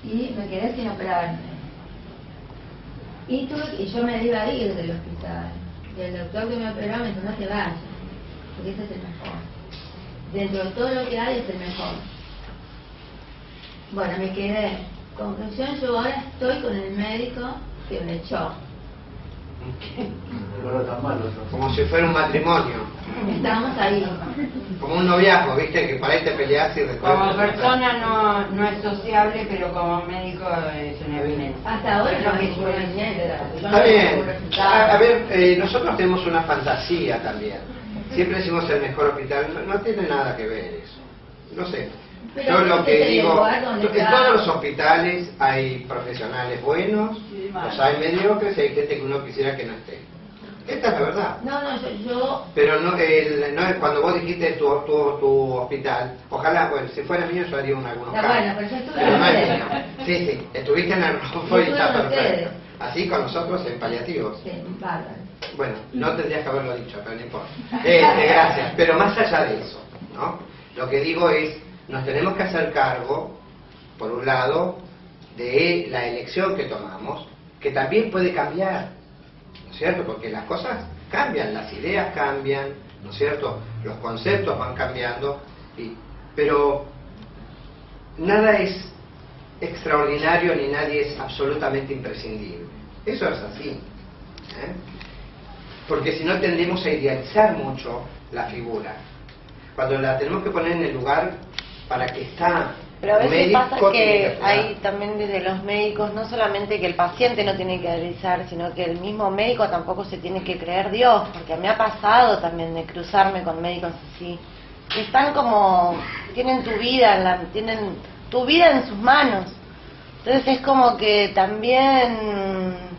N: y me quedé sin operarme. Y yo me iba a ir del hospital. Y el doctor que me operó me dijo, no te vayas, porque ese es el mejor. Dentro de todo lo que hay es el mejor. Bueno, me quedé. Conclusión, yo ahora estoy con el médico que me echó.
B: Como si fuera un matrimonio.
N: Estamos ahí.
B: Como un noviazgo, ¿viste? Que para ahí te peleas y después...
O: Como persona no es sociable, pero como médico es una evidencia.
N: Hasta ahora
O: es lo
N: no
O: que
N: es
O: suele
N: una evidencia.
B: Está bien. A ver, nosotros tenemos una fantasía también. Siempre decimos el mejor hospital. No tiene nada que ver eso. No sé.
N: Pero
B: yo lo que digo, en
N: está...
B: todos los hospitales hay profesionales buenos, los hay mediocres y hay gente que uno quisiera que no esté. Esta es la verdad.
N: No, yo...
B: Pero no, no, cuando vos dijiste tu hospital, ojalá, bueno, si fuera mío yo haría algunos
N: cambios. Bueno, pero yo estuve
B: no es mío. Sí, estuviste en el Rofo y está perfecto. Así con nosotros en paliativos.
N: Sí, bárbaro.
B: Bueno, no tendrías que haberlo dicho, pero no importa. Gracias. Pero más allá de eso, ¿no? Lo que digo es, nos tenemos que hacer cargo, por un lado, de la elección que tomamos, que también puede cambiar, ¿no es cierto? Porque las cosas cambian, las ideas cambian, ¿no es cierto? Los conceptos van cambiando, pero nada es extraordinario ni nadie es absolutamente imprescindible. Eso es así, ¿eh? Porque si no tendemos a idealizar mucho la figura. Cuando la tenemos que poner en el lugar para que está.
C: Pero a veces pasa que hay también desde los médicos, no solamente que el paciente no tiene que idealizar, sino que el mismo médico tampoco se tiene que creer Dios, porque me ha pasado también de cruzarme con médicos así, que están como, tienen tu vida en sus manos. Entonces es como que también...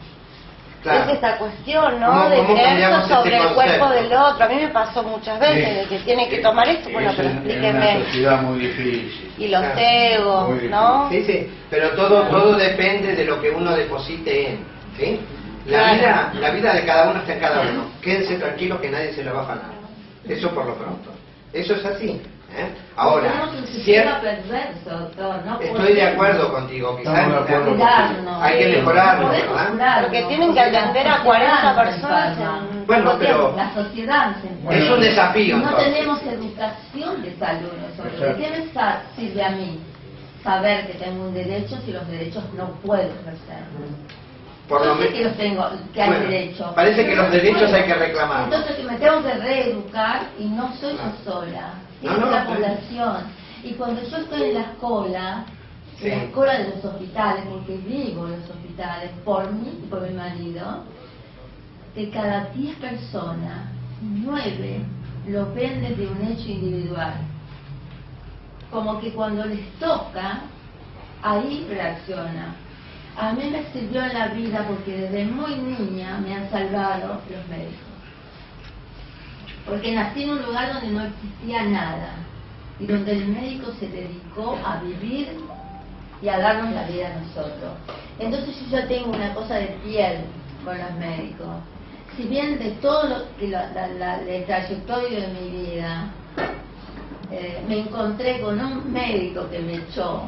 C: Claro. Es esta cuestión, ¿no? De creer sobre el cuerpo del otro. A mí me pasó muchas veces, de que tiene que tomar esto, bueno, pero explíqueme.
I: Es una sociedad muy difícil.
C: Y los egos, ¿no?
B: Sí, pero todo depende de lo que uno deposite en, ¿sí? La vida de cada uno está en cada uno. Quédense tranquilos que nadie se la va a afanar. Eso por lo pronto. Eso es así. Ahora,
N: perverso, doctor, ¿no?
B: Estoy de acuerdo contigo, quizás hay que mejorarlo, ¿verdad?
C: Porque tienen que atender a 40 personas.
B: Bueno, pero
N: la sociedad
B: es un desafío.
N: No tenemos educación de salud nosotros. ¿Qué me sirve a mí saber que tengo un derecho si los derechos no puedo ejercer?
B: Por lo menos
N: que los tengo, que hay derechos.
B: Parece que los derechos hay que reclamar.
N: Entonces que me tengo que reeducar y no soy yo sola. Es la población. Y cuando yo estoy en la cola de los hospitales, porque vivo en los hospitales por mí y por mi marido, de cada 10 personas, 9 lo ven desde un hecho individual. Como que cuando les toca, ahí reacciona. A mí me sirvió en la vida porque desde muy niña me han salvado los médicos. Porque nací en un lugar donde no existía nada y donde el médico se dedicó a vivir y a darnos la vida a nosotros. Entonces yo ya tengo una cosa de piel con los médicos. Si bien de todo la trayectoria de mi vida me encontré con un médico que me echó,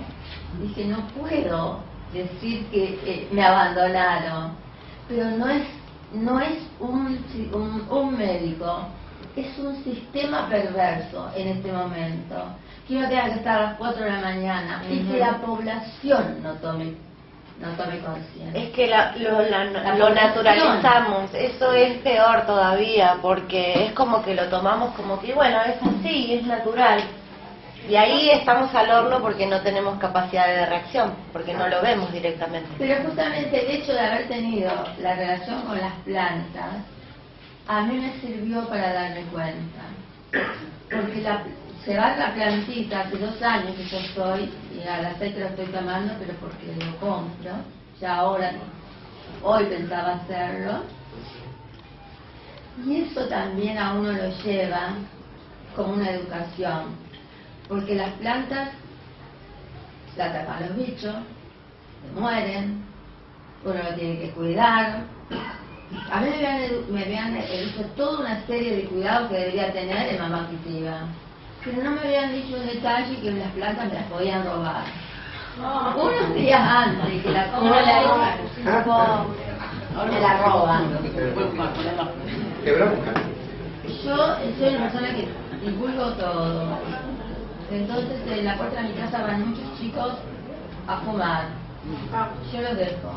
N: dije, no puedo decir que me abandonaron, pero no es un médico, es un sistema perverso en este momento, que uno tenga que estar a las 4 de la mañana y que la población no tome conciencia.
C: Es que lo naturalizamos, eso es peor todavía, porque es como que lo tomamos como que, bueno, es así, es natural. Y ahí estamos al horno porque no tenemos capacidad de reacción, porque no lo vemos directamente.
N: Pero justamente el hecho de haber tenido la relación con las plantas, a mí me sirvió para darme cuenta. Porque se va la plantita, hace 2 años que yo estoy, y a las 6 lo estoy tomando, pero porque lo compro, ya ahora, hoy pensaba hacerlo. Y eso también a uno lo lleva como una educación, porque las plantas la atacan los bichos, se mueren, uno lo tiene que cuidar. A mí me habían dicho toda una serie de cuidados que debería tener en mamá Quitiva, pero no me habían dicho en detalle que las plantas me las podían robar. Unos días antes que la cola me la roban.
B: Qué bronca.
N: Yo soy una persona que divulgo todo. Entonces en la puerta de mi casa van muchos chicos a fumar. Yo los dejo.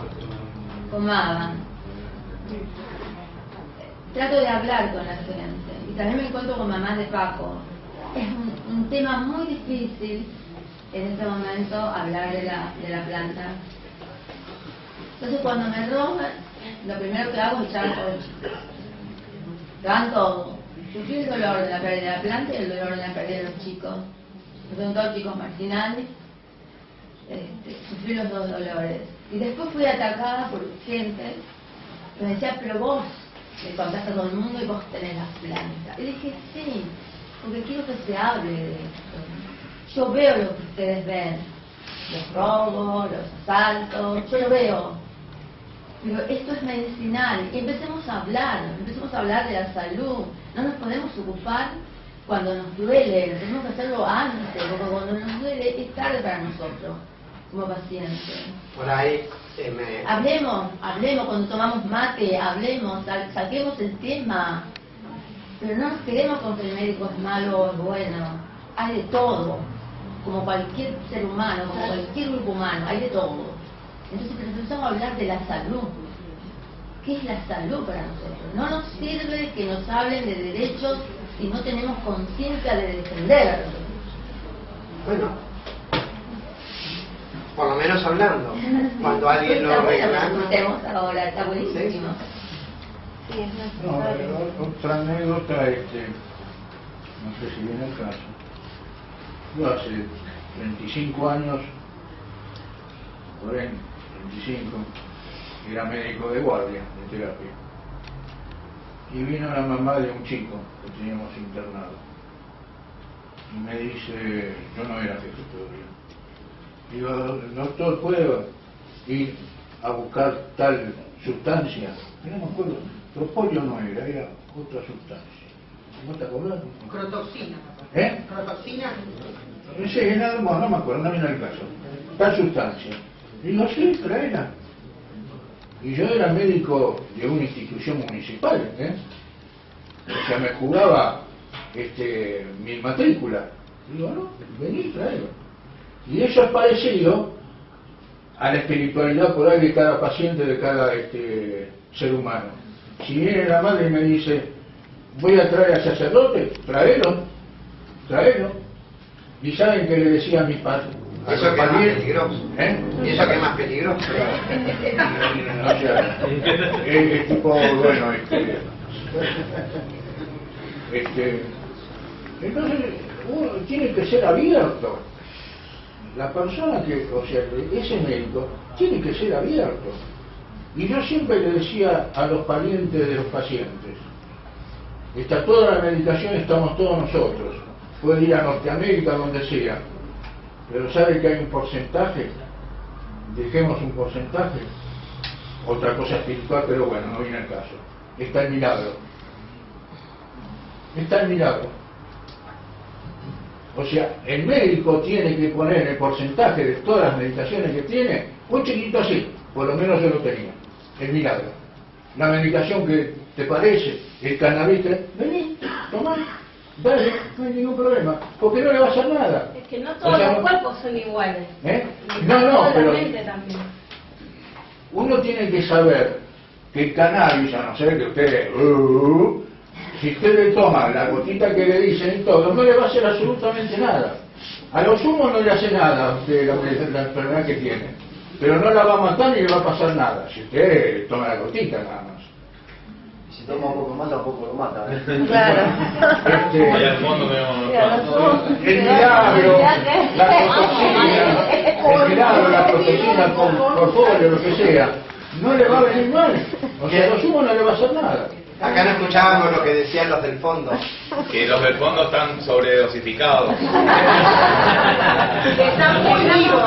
N: Fumaban. Trato de hablar con la gente. Y también me encuentro con mamás de Paco. Es un tema muy difícil en este momento hablar de la planta. Entonces cuando me roban, lo primero que hago es echar todo el chico. Van todo. Sufrí el dolor de la pérdida de la planta y el dolor de la pérdida de los chicos. Son todos chicos marginales. Sufrí los dos dolores. Y después fui atacada por gente que me decía, pero vos le contaste a todo el mundo y vos tenés las plantas. Y dije, sí, porque quiero que se hable de esto. Yo veo lo que ustedes ven, los robos, los asaltos, yo lo veo. Pero esto es medicinal. Y empecemos a hablar de la salud. No nos podemos ocupar cuando nos duele, tenemos que hacerlo antes, porque cuando nos duele es tarde para nosotros, como pacientes.
B: Por ahí
N: Hablemos, cuando tomamos mate, hablemos, saquemos el tema. Pero no nos quedemos con que el médico es malo o es bueno. Hay de todo, como cualquier ser humano, como cualquier grupo humano, hay de todo. Entonces empezamos a hablar de la salud. ¿Qué es la salud para nosotros? No nos sirve que nos hablen de derechos si no tenemos conciencia de defenderlos.
B: Bueno, por lo menos hablando. Cuando alguien lo reclama.
N: Ahora, está buenísimo. Sí, es necesario.
I: Otra anécdota, no sé si viene el caso. Yo hace 25 años, por ahí, 25, era médico de guardia, de terapia. Y vino la mamá de un chico que teníamos internado. Y me dice, yo no era jefe todavía. Digo, doctor, ¿puedo ir a buscar tal sustancia? No me acuerdo, propóleo no era otra sustancia. ¿No te acordás?
D: Crotoxina.
N: ¿Crotoxina?
I: Sí, no me acuerdo, no viene el caso. Tal sustancia. Digo, sí, tráela. Y yo era médico de una institución municipal, O sea, me jugaba mi matrícula. Digo, no, vení, tráelo. Y eso es parecido a la espiritualidad por ahí de cada paciente, de cada ser humano. Si viene la madre y me dice, voy a traer al sacerdote, tráelo. ¿Y saben qué le decía a mi padre?
B: Eso que es más peligroso. ¿Y eso que es más peligroso?
I: O sea, el tipo, bueno, entonces uno tiene que ser abierto. La persona que, o sea, ese médico, tiene que ser abierto. Y yo siempre le decía a los parientes de los pacientes, está toda la medicación, estamos todos nosotros. Puede ir a Norteamérica, donde sea. Pero ¿sabe que hay un porcentaje? Dejemos un porcentaje. Otra cosa espiritual, pero bueno, no viene al caso. Está el milagro. Está el milagro. O sea, el médico tiene que poner el porcentaje de todas las medicaciones que tiene, un chiquito así, por lo menos yo lo tenía. El milagro. La medicación que te parece, el cannabis, vení, tomá. Dale, no hay ningún problema, porque no le va a hacer nada.
E: Es que no todos los cuerpos son iguales.
I: No, pero
E: la mente también.
I: Uno tiene que saber que el cannabis, a no ser que usted, si usted le toma la gotita que le dicen y todo, no le va a hacer absolutamente nada. A lo sumo no le hace nada a usted la enfermedad que tiene, pero no la va a matar ni le va a pasar nada, si usted toma la gotita nada más.
P: Si toma un poco más, tampoco lo mata.
N: Claro.
J: Allá al fondo tenemos
I: El milagro, la proteína con porfolio, lo que sea, no le va a venir mal. O sea, a lo sumo no le va a hacer nada.
B: Acá no escuchábamos lo que decían los del fondo.
J: Que los del fondo están sobredosificados.
E: Están muy vivos.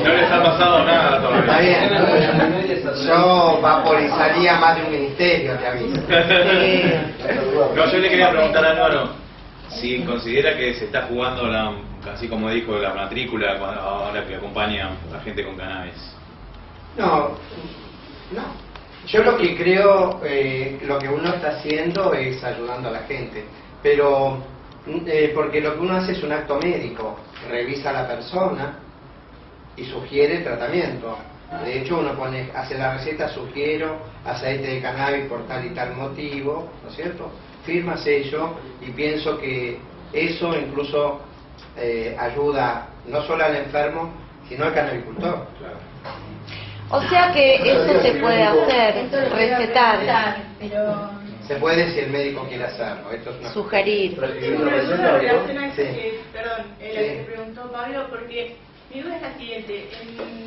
J: No les ha pasado nada todavía.
B: Está bien. Yo vaporizaría más de un ministerio, te aviso.
J: No, yo le quería preguntar a Álvaro si considera que se está jugando, así como dijo, la matrícula ahora que acompaña a gente con cannabis.
B: No. Yo lo que creo, lo que uno está haciendo es ayudando a la gente, pero porque lo que uno hace es un acto médico, revisa a la persona y sugiere tratamiento. De hecho, uno hace la receta, sugiero aceite de cannabis por tal y tal motivo, ¿no es cierto? Firma, sello, y pienso que eso incluso ayuda no solo al enfermo, sino al cannabicultor.
C: O sea que eso se puede hacer, recetar.
B: Se puede si el médico quiere hacerlo. Esto es una...
C: Sugerir.
Q: Tengo una pregunta en relación a
B: Sí.
Q: perdón, la que preguntó Pablo, porque mi duda es la siguiente.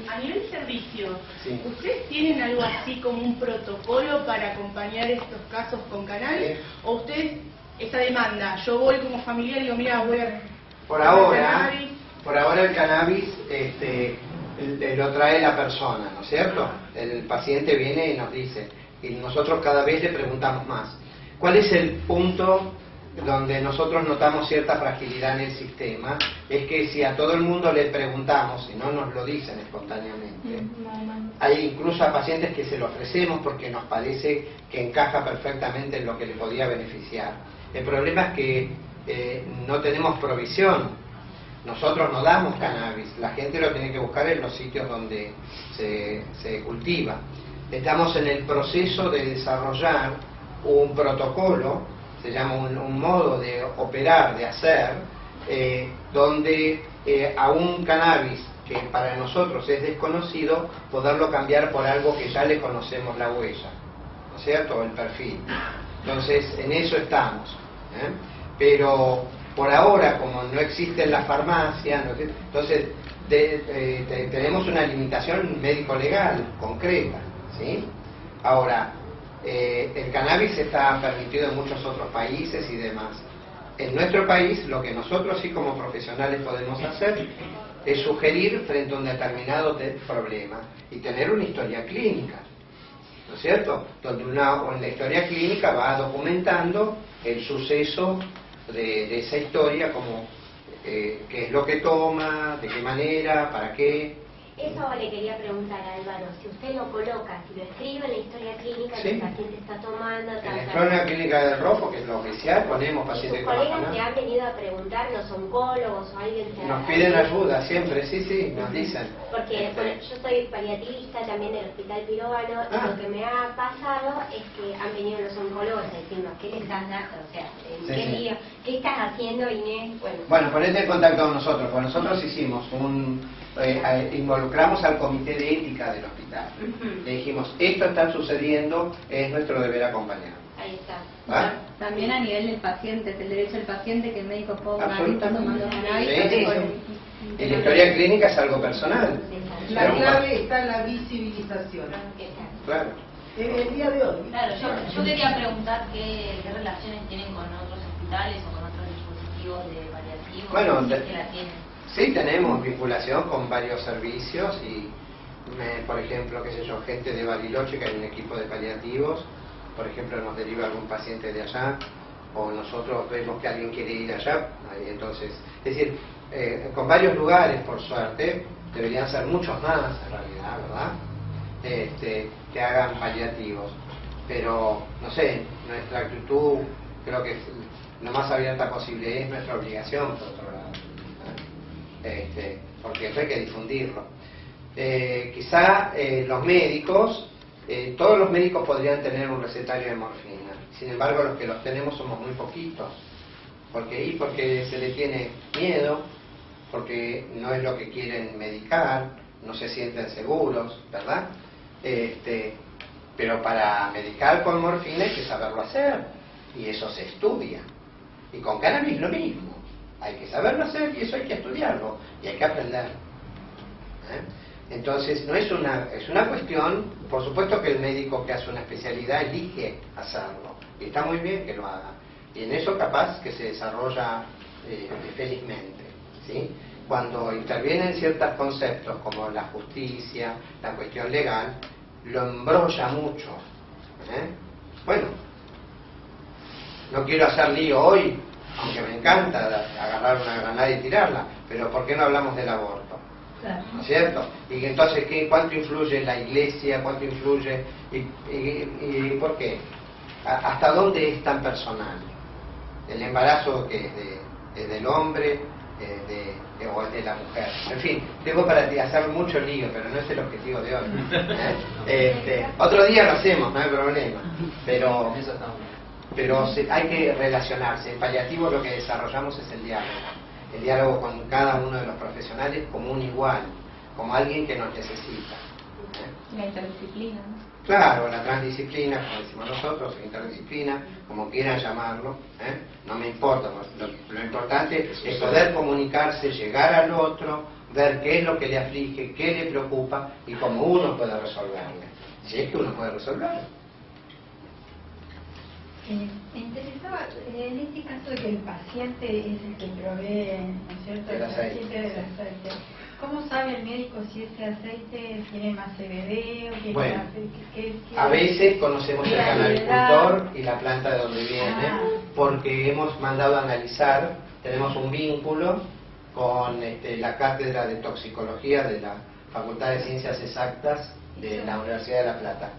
Q: A nivel servicio,
B: Sí.
Q: ¿ustedes tienen algo así como un protocolo para acompañar estos casos con cannabis?
B: Sí.
Q: ¿O ustedes, esa demanda, yo voy como familiar y digo, mira, voy a...
B: Por ahora el cannabis lo trae la persona, ¿no es cierto? El paciente viene y nos dice, y nosotros cada vez le preguntamos más. ¿Cuál es el punto donde nosotros notamos cierta fragilidad en el sistema? Es que si a todo el mundo le preguntamos, y no nos lo dicen espontáneamente, hay incluso a pacientes que se lo ofrecemos porque nos parece que encaja perfectamente en lo que le podía beneficiar. El problema es que no tenemos provisión. Nosotros no damos cannabis, la gente lo tiene que buscar en los sitios donde se cultiva. Estamos en el proceso de desarrollar un protocolo, se llama un modo de operar, de hacer, donde a un cannabis que para nosotros es desconocido, poderlo cambiar por algo que ya le conocemos la huella, ¿no es cierto? El perfil. Entonces, en eso estamos. Pero por ahora, como no existe en la farmacia, entonces tenemos una limitación médico-legal concreta, ¿sí? Ahora, el cannabis está permitido en muchos otros países y demás. En nuestro país, lo que nosotros sí como profesionales podemos hacer es sugerir frente a un determinado problema y tener una historia clínica, ¿no es cierto? Donde en la historia clínica va documentando el suceso de esa historia, como qué es lo que toma, de qué manera, para qué.
R: Eso le quería preguntar a Álvaro, si usted lo coloca, si lo escribe en la historia clínica que el paciente está tomando...
B: En la historia clínica del ROFO, que es lo oficial, ponemos paciente
R: ¿Y
B: que
R: sus
B: toma
R: colegas te han venido a preguntar, los oncólogos o alguien se
B: Nos piden ayuda siempre, sí, nos dicen.
R: Porque bueno, yo soy paliativista también del Hospital Pirovano y lo que me ha pasado es que han venido los oncólogos a decirnos, ¿qué le estás dando? O sea, ¿en qué lío? ¿Qué estás haciendo, Inés?
B: Bueno, ponete en contacto con nosotros, porque nosotros hicimos involucramos al comité de ética del hospital. Le dijimos, esto está sucediendo, es nuestro deber acompañar.
R: Ahí está.
B: ¿Va?
H: También a nivel del paciente, es el derecho del paciente que el médico ponga que está tomando cannabis.
B: Y la historia clínica es algo personal.
D: La clave está en la visibilización.
B: Claro.
D: El día de hoy.
L: Claro, yo quería preguntar qué relaciones tienen con otros hospitales o con otros dispositivos de paliativos.
B: Bueno,
L: ¿Qué la tienen?
B: Sí, tenemos vinculación con varios servicios y, por ejemplo, qué sé yo, gente de Bariloche, que hay un equipo de paliativos, por ejemplo, nos deriva algún paciente de allá, o nosotros vemos que alguien quiere ir allá, entonces, es decir, con varios lugares, por suerte, deberían ser muchos más, en realidad, ¿verdad? Que hagan paliativos, pero, no sé, nuestra actitud, creo que lo más abierta posible es nuestra obligación, por otro lado. Porque eso hay que difundirlo. Quizá los médicos, todos los médicos podrían tener un recetario de morfina, sin embargo los que los tenemos somos muy poquitos. Porque se le tiene miedo, porque no es lo que quieren medicar, no se sienten seguros, ¿verdad? Pero para medicar con morfina hay que saberlo hacer, y eso se estudia. Y con cannabis lo mismo. Hay que saberlo hacer y eso hay que estudiarlo y hay que aprender. Entonces, no es una cuestión, por supuesto que el médico que hace una especialidad elige hacerlo, y está muy bien que lo haga, y en eso capaz que se desarrolla felizmente, ¿sí? Cuando intervienen ciertos conceptos como la justicia, la cuestión legal, lo embrolla mucho, ¿eh? Bueno, no quiero hacer lío hoy, aunque me encanta agarrar una granada y tirarla, pero ¿por qué no hablamos del aborto? ¿No es cierto? Y entonces, ¿cuánto influye la iglesia? ¿Cuánto influye? ¿Y por qué? ¿Hasta dónde es tan personal? El embarazo que es del hombre o es de la mujer. En fin, tengo para hacer mucho lío, pero no es el objetivo de hoy. Otro día lo hacemos, no hay problema. Pero hay que relacionarse. En paliativo lo que desarrollamos es el diálogo con cada uno de los profesionales como un igual, como alguien que nos necesita.
H: La interdisciplina, ¿no?
B: Claro, la transdisciplina, como decimos nosotros, interdisciplina, como quieran llamarlo, no me importa. Lo importante es poder comunicarse, llegar al otro, ver qué es lo que le aflige, qué le preocupa y cómo uno puede resolverle. Si es que uno puede resolverlo.
S: Me interesaba, en este caso de que el paciente es el que provee, ¿no es cierto?, el paciente del aceite. ¿Cómo sabe el médico si ese aceite tiene más CBD o tiene
B: bueno,
S: más...
B: a veces conocemos el canabicultor y la planta de donde viene, porque hemos mandado a analizar, tenemos un vínculo con la cátedra de toxicología de la Facultad de Ciencias Exactas de la Universidad de La Plata.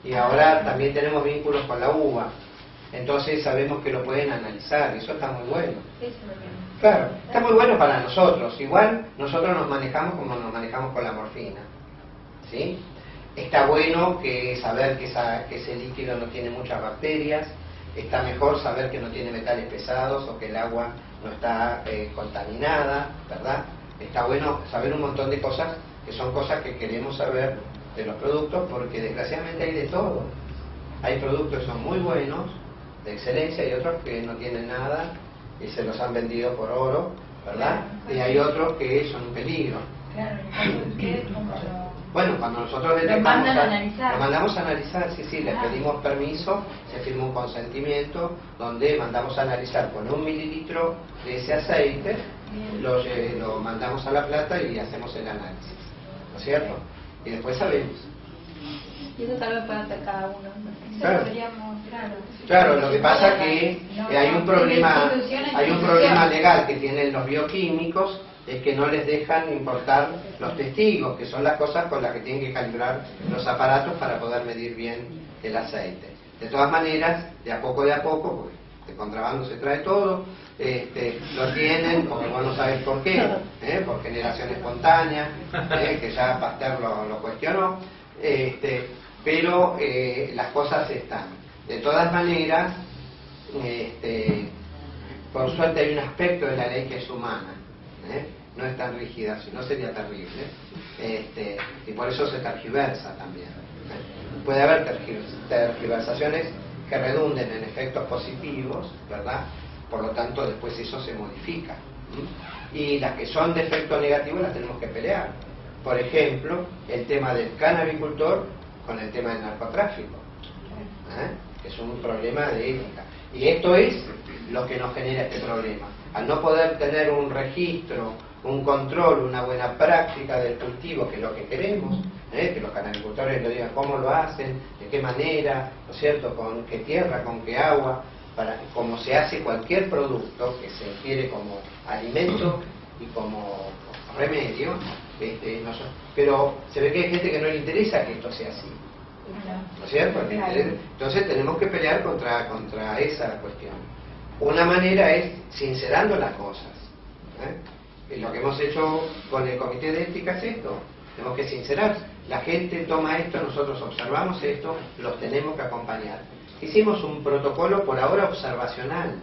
B: Y ahora también tenemos vínculos con la UBA. Entonces sabemos que lo pueden analizar, y eso está muy bueno. Claro, está muy bueno para nosotros. Igual nosotros nos manejamos como nos manejamos con la morfina, ¿sí? Está bueno que saber que ese líquido no tiene muchas bacterias, está mejor saber que no tiene metales pesados o que el agua no está contaminada, ¿verdad? Está bueno saber un montón de cosas que son cosas que queremos saber de los productos, porque desgraciadamente hay de todo. Hay productos que son muy buenos, de excelencia, y otros que no tienen nada y se los han vendido por oro, ¿verdad? Y hay otros que son un peligro.
S: Claro, ¿ustedes cómo lo...?
B: Bueno, cuando nosotros le
S: lo
B: mandamos a analizar, sí, les pedimos permiso, se firma un consentimiento donde mandamos a analizar con 1 mililitro de ese aceite, lo mandamos a La Plata y hacemos el análisis, ¿no es cierto? Y después sabemos.
H: Y eso tal vez puede hacer cada uno.
B: Claro. Claro, lo que pasa es que hay un problema legal que tienen los bioquímicos, es que no les dejan importar los testigos, que son las cosas con las que tienen que calibrar los aparatos para poder medir bien el aceite. De todas maneras, de a poco, porque de contrabando se trae todo, lo tienen, porque vos no sabés por qué, por generación espontánea, que ya Pasteur lo cuestionó, pero las cosas están. De todas maneras, por suerte hay un aspecto de la ley que es humana, no es tan rígida, si no sería terrible, y por eso se tergiversa también. Puede haber tergiversaciones que redunden en efectos positivos, ¿verdad? Por lo tanto, después eso se modifica. Y las que son de efecto negativo las tenemos que pelear. Por ejemplo, el tema del canabicultor con el tema del narcotráfico, que es un problema de ética. Y esto es lo que nos genera este problema. Al no poder tener un registro, un control, una buena práctica del cultivo, que es lo que queremos, que los canabicultores lo digan cómo lo hacen, de qué manera, ¿no es cierto?, con qué tierra, con qué agua, como se hace cualquier producto que se quiere como alimento y como remedio, pero se ve que hay gente que no le interesa que esto sea así, ¿no es cierto? Entonces tenemos que pelear contra esa cuestión. Una manera es sincerando las cosas, y lo que hemos hecho con el comité de ética es esto, tenemos que sincerar. La gente toma esto, nosotros observamos esto, los tenemos que acompañar. Hicimos un protocolo por ahora observacional,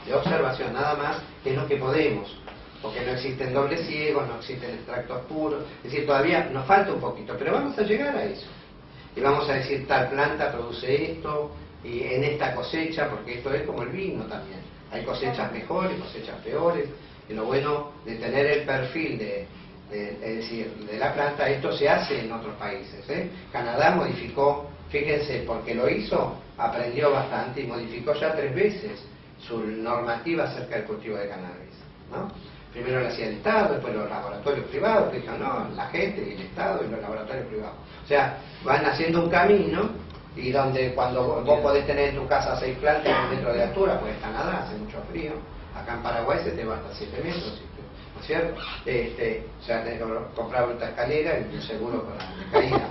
B: de observación nada más, que es lo que podemos, porque no existen dobles ciegos, no existen extractos puros, es decir, todavía nos falta un poquito, pero vamos a llegar a eso. Y vamos a decir, tal planta produce esto, y en esta cosecha, porque esto es como el vino también, hay cosechas mejores, cosechas peores, y lo bueno de tener el perfil es decir, de la planta. Esto se hace en otros países. Canadá modificó, fíjense, porque lo hizo, aprendió bastante y modificó ya 3 veces su normativa acerca del cultivo de cannabis, ¿no? Primero lo hacía el Estado, después los laboratorios privados, que dijeron, no, la gente y el Estado y los laboratorios privados. O sea, van haciendo un camino, y donde cuando vos podés tener en tu casa 6 plantas en 1 metro de altura, pues Canadá hace mucho frío, acá en Paraguay se te va hasta 7 metros, ¿no es cierto? O sea, tenés que comprar una escalera y un seguro para la caída.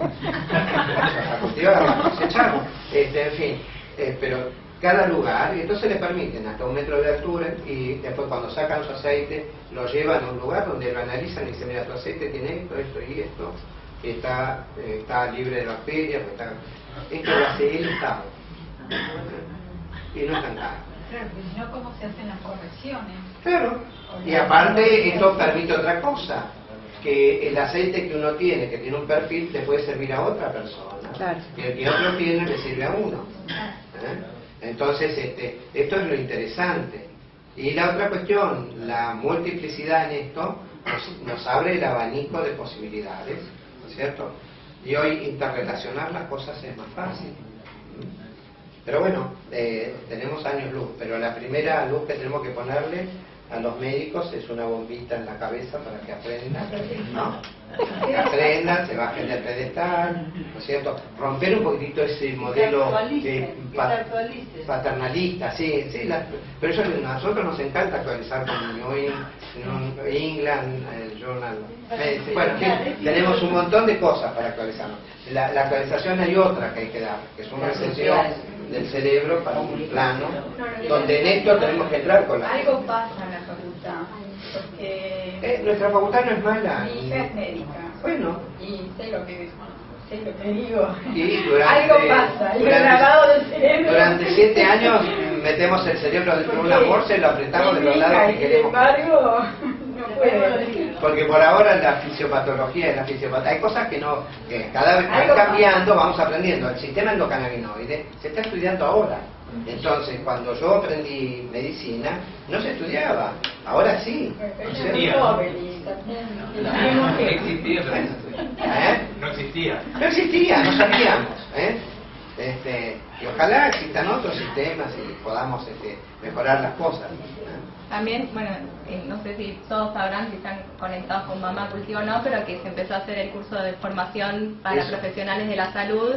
B: A cultivar, a cosechar, en fin, pero cada lugar, y entonces le permiten hasta 1 metro de altura, y después cuando sacan su aceite lo llevan a un lugar donde lo analizan y dicen, mira, tu aceite tiene esto, esto y esto, que está libre de bacterias, esto lo hace el Estado, y no es tan caro.
S: Claro, pues si no, ¿cómo se hacen las correcciones?
B: Claro, y aparte esto permite otra cosa, que el aceite que uno tiene, que tiene un perfil, le puede servir a otra persona,
G: claro.
B: Y otro tiene, le sirve a uno. Entonces, esto es lo interesante. Y la otra cuestión, la multiplicidad en esto, nos abre el abanico de posibilidades, ¿no es cierto? Y hoy interrelacionar las cosas es más fácil. Pero bueno, tenemos años luz, pero la primera luz que tenemos que ponerle a los médicos es una bombita en la cabeza para que aprendan, ¿no? Que aprendan, se bajen del pedestal, ¿no es cierto? Romper un poquitito ese modelo paternalista, sí, pero eso, a nosotros nos encanta actualizar con New England, el Journal Medicine. Bueno, tenemos un montón de cosas para actualizarnos. La actualización hay otra que hay que dar, que es una recepción del cerebro para un plano, donde en esto tenemos que entrar con la...
S: Algo pasa en la facultad, porque...
B: nuestra facultad no es mala.
S: Mi hija es médica.
B: Bueno.
S: Y sé lo que digo.
B: Y
S: algo pasa, el grabado del cerebro.
B: Durante 7 años metemos el cerebro dentro de una bolsa y lo apretamos de los lados que queremos.
S: Sin embargo, no puede.
B: Porque por ahora la fisiopatología es la fisiopatología. Hay cosas que cada vez van cambiando, vamos aprendiendo. El sistema endocannabinoide se está estudiando ahora. Entonces, cuando yo aprendí medicina, no se estudiaba. Ahora sí.
F: No existía. No existía,
B: no sabíamos. Y ojalá existan otros sistemas y podamos mejorar las cosas.
H: También, bueno, no sé si todos sabrán si están conectados con Mamá Cultivo o no, pero que se empezó a hacer el curso de formación para profesionales de la salud,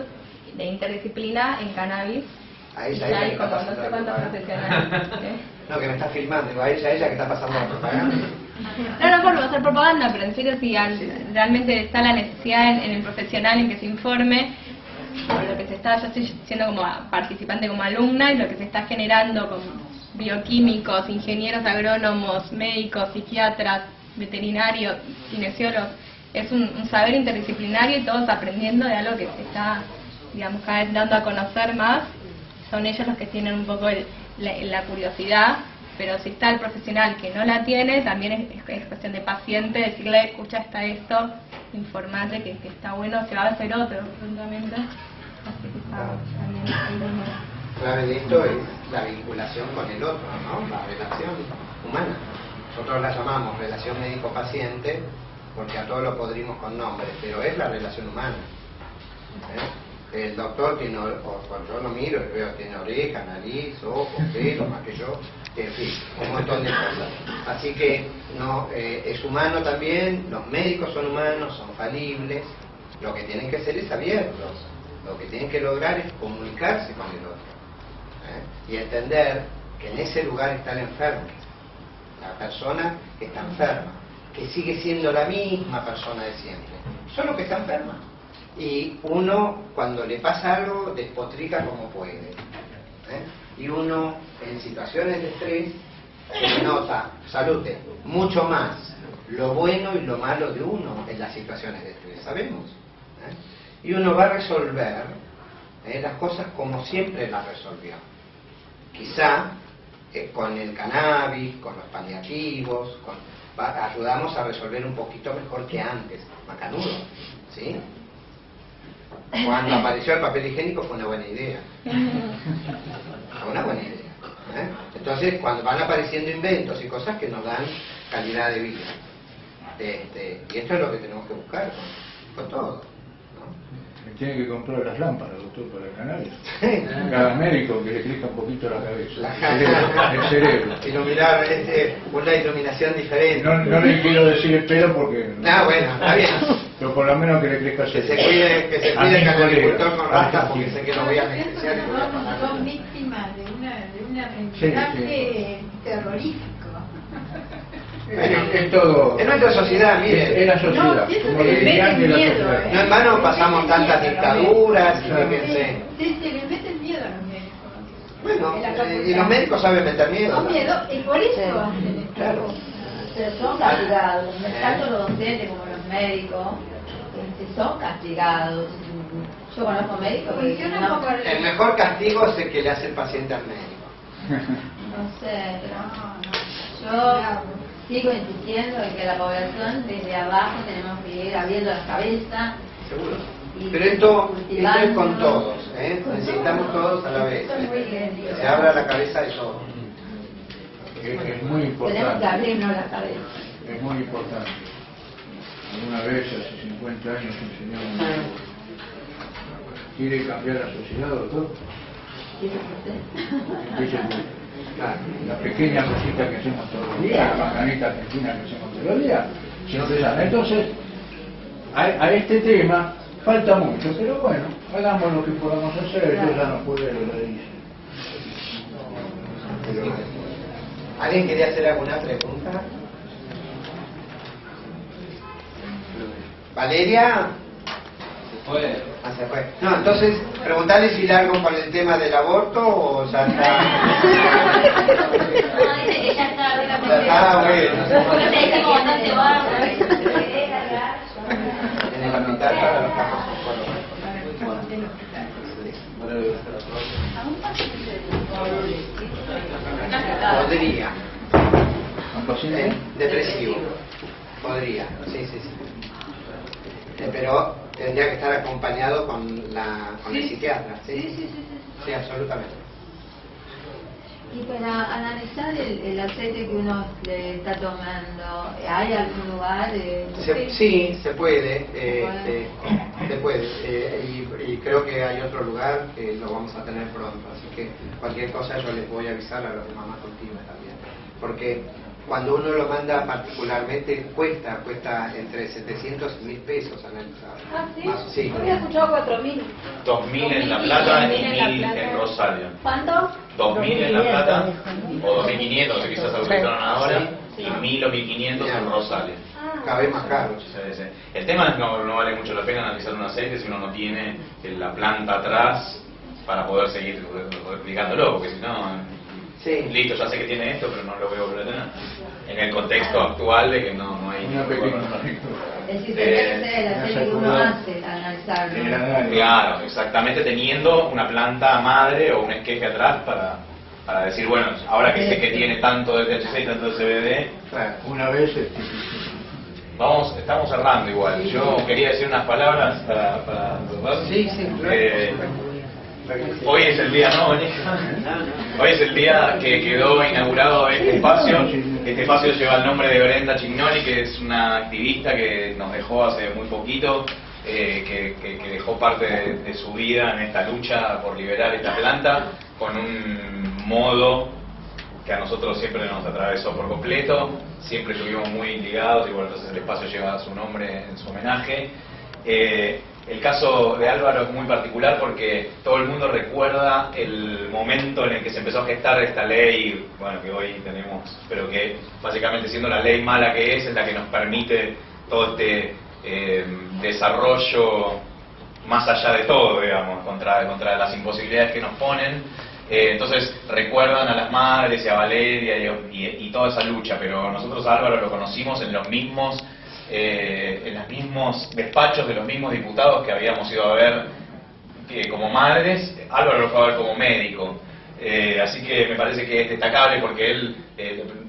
H: de interdisciplina en cannabis.
B: A ella,
H: y hay como no sé cuántos profesionales.
B: No, que me está filmando, digo, a ella que está pasando la propaganda.
H: No por hacer propaganda, pero en serio si realmente está la necesidad en el profesional en que se informe lo que se está, yo estoy siendo como participante, como alumna, y lo que se está generando con bioquímicos, ingenieros agrónomos, médicos, psiquiatras, veterinarios, kinesiólogos, es un saber interdisciplinario y todos aprendiendo de algo que se está, digamos, cada vez dando a conocer más. Son ellos los que tienen un poco la curiosidad, pero si está el profesional que no la tiene, también es cuestión de paciente, decirle, escucha, está esto, informate que está bueno, se va a hacer otro prontamente. Así que está también
B: clave de esto es la vinculación con el otro, ¿no? La relación humana. Nosotros la llamamos relación médico-paciente porque a todos lo podrimos con nombres, pero es la relación humana. El doctor tiene, cuando yo lo miro, veo tiene oreja, nariz, ojos, pelo, más que yo, en fin, un montón de cosas. Así que no es humano también, los médicos son humanos, son falibles, lo que tienen que hacer es abiertos, lo que tienen que lograr es comunicarse con el otro. Y entender que en ese lugar está el enfermo, la persona que está enferma, que sigue siendo la misma persona de siempre, solo que está enferma. Y uno, cuando le pasa algo, despotrica como puede. Y uno, en situaciones de estrés, nota, salute, mucho más lo bueno y lo malo de uno en las situaciones de estrés, sabemos. Y uno va a resolver las cosas como siempre las resolvió. Quizá con el cannabis, con los paliativos, ayudamos a resolver un poquito mejor que antes. Macanudo, ¿sí? Cuando apareció el papel higiénico fue una buena idea. Fue una buena idea. Entonces, cuando van apareciendo inventos y cosas que nos dan calidad de vida. Y esto es lo que tenemos que buscar con todo.
I: Tiene que comprar las lámparas, doctor, para el cannabis. Cada médico que le crezca un poquito la cabeza, el cerebro.
B: Iluminar, una iluminación diferente.
I: No le quiero decir el pelo porque...
B: Bueno, está bien.
I: Pero por lo menos que le crezca el cerebro.
B: Que se cuide el agricultor con rastas, porque sé que lo voy a beneficiar.
S: Son víctimas de una mensaje terrorífico.
I: Es todo.
B: En nuestra sociedad, mire.
I: Es la sociedad. Como le dirían de la sociedad.
B: No en vano pasamos tantas dictaduras, fíjense.
S: Se le mete el miedo a los médicos.
B: Bueno, y los médicos saben meter miedo.
S: Con miedo, y por eso hacen esto.
B: Claro.
N: Pero son castigados, tanto los docentes como los médicos son castigados. Yo conozco médicos que
B: El mejor castigo es el que le hace el paciente al médico.
N: No sé, pero yo sigo insistiendo en que la población desde abajo tenemos que ir abriendo la cabeza.
B: Seguro. Pero esto es con todos, necesitamos todos a la vez. Que se abra la cabeza de todos.
I: Es muy importante.
N: Tenemos que abrirnos la cabeza.
I: Es muy importante. Alguna vez, hace 50 años, enseñamos. ¿Quiere cambiar la sociedad, doctor? La pequeña cosita que hacemos todos los días, la bacanita argentina que hacemos todos los días, si no te sabe. Entonces, a este tema falta mucho, pero bueno, hagamos lo que podamos hacer, yo ya no puedo lo dice.
B: ¿Alguien quería hacer alguna pregunta? ¿Valeria? Se fue. Se fue. No, entonces, preguntarle si largo con el tema del aborto o ya está.
R: No, dice que ya está.
B: Bueno.
R: Porque te decimos bastante barro.
B: En el hospital para los casos. Podría. Depresivo. Podría, sí. Pero tendría que estar acompañado con el psiquiatra. Sí, absolutamente.
N: Y para analizar el aceite que uno le está tomando, ¿hay algún lugar?
B: Sí, se puede. Se puede. Y creo que hay otro lugar que lo vamos a tener pronto. Así que cualquier cosa yo les voy a avisar a los de Mamá Continua también. Porque cuando uno lo manda particularmente cuesta entre 700 y 1.000 pesos analizar.
E: ¿Ah, sí?
B: Sí.
E: Había escuchado 4.000.
J: 2.000 en La Plata y 1.000 en Rosario.
E: ¿Cuánto?
J: 2.000 en La Plata o 2.500, no sé, quizás aumentaron ahora, y 1.000 o 1.500 en Rosario.
B: Cada vez más caro.
J: Sí. El tema es que no vale mucho la pena analizar un aceite si uno no tiene la planta atrás para poder seguir explicándolo, porque si no... Listo, ya sé que tiene esto, pero no lo voy a volver a tener. En el contexto actual de que no hay ningún
N: Es decir, tendría que ser el aceite que uno hace, analizarlo.
J: Claro, exactamente, teniendo una planta madre o un esqueje atrás para decir, bueno, ahora que sé que tiene tanto de THC y tanto de CBD,
I: una vez
J: estamos cerrando igual. Yo quería decir unas palabras para
B: Sí,
J: hoy es el día, ¿no, Hoy es el día que quedó inaugurado este espacio. Este espacio lleva el nombre de Brenda Chignoli, que es una activista que nos dejó hace muy poquito, que dejó parte de su vida en esta lucha por liberar esta planta, con un modo que a nosotros siempre nos atravesó por completo, siempre estuvimos muy ligados, y bueno, entonces el espacio lleva su nombre en su homenaje. El caso de Álvaro es muy particular porque todo el mundo recuerda el momento en el que se empezó a gestar esta ley, bueno, que hoy tenemos, pero que básicamente siendo la ley mala que es la que nos permite todo este desarrollo más allá de todo, digamos, contra las imposibilidades que nos ponen. Entonces recuerdan a las madres y a Valeria y toda esa lucha, pero nosotros a Álvaro lo conocimos en los mismos despachos de los mismos diputados que habíamos ido a ver como madres. Álvaro lo fue a ver como médico, así que me parece que es destacable porque él,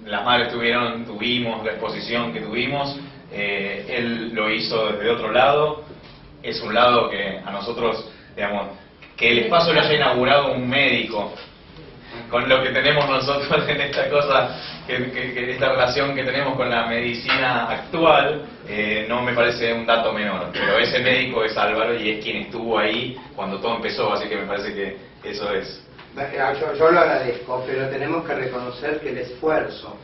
J: las madres tuvimos la exposición que tuvimos, él lo hizo desde otro lado, es un lado que a nosotros, digamos, que el espacio lo haya inaugurado un médico con lo que tenemos nosotros en esta cosa, que esta relación que tenemos con la medicina actual, no me parece un dato menor. Pero ese médico es Álvaro y es quien estuvo ahí cuando todo empezó, así que me parece que eso es.
B: Yo lo agradezco, pero tenemos que reconocer que el esfuerzo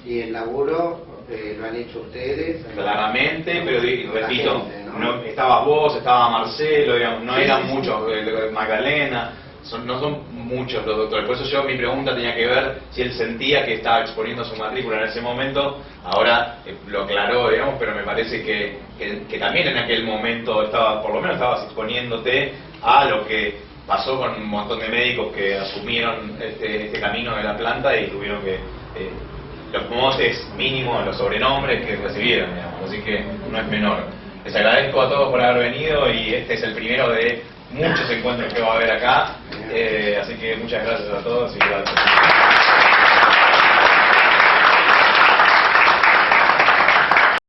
B: y el laburo lo han hecho ustedes.
J: Claramente, pero repito,
B: gente,
J: ¿no? Estabas vos, estaba Marcelo, digamos, no
B: Sí,
J: eran
B: sí,
J: muchos, Magdalena, no son muchos los doctores. Por eso mi pregunta tenía que ver si él sentía que estaba exponiendo su matrícula en ese momento. Ahora lo aclaró, digamos, pero me parece que también en aquel momento por lo menos estabas exponiéndote a lo que pasó con un montón de médicos que asumieron este camino de la planta y tuvieron que los motes mínimos, los sobrenombres que recibieron, digamos, así que no es menor. Les agradezco a todos por haber venido y este es el primero de muchos encuentros que va a haber acá, así que muchas gracias a todos y gracias.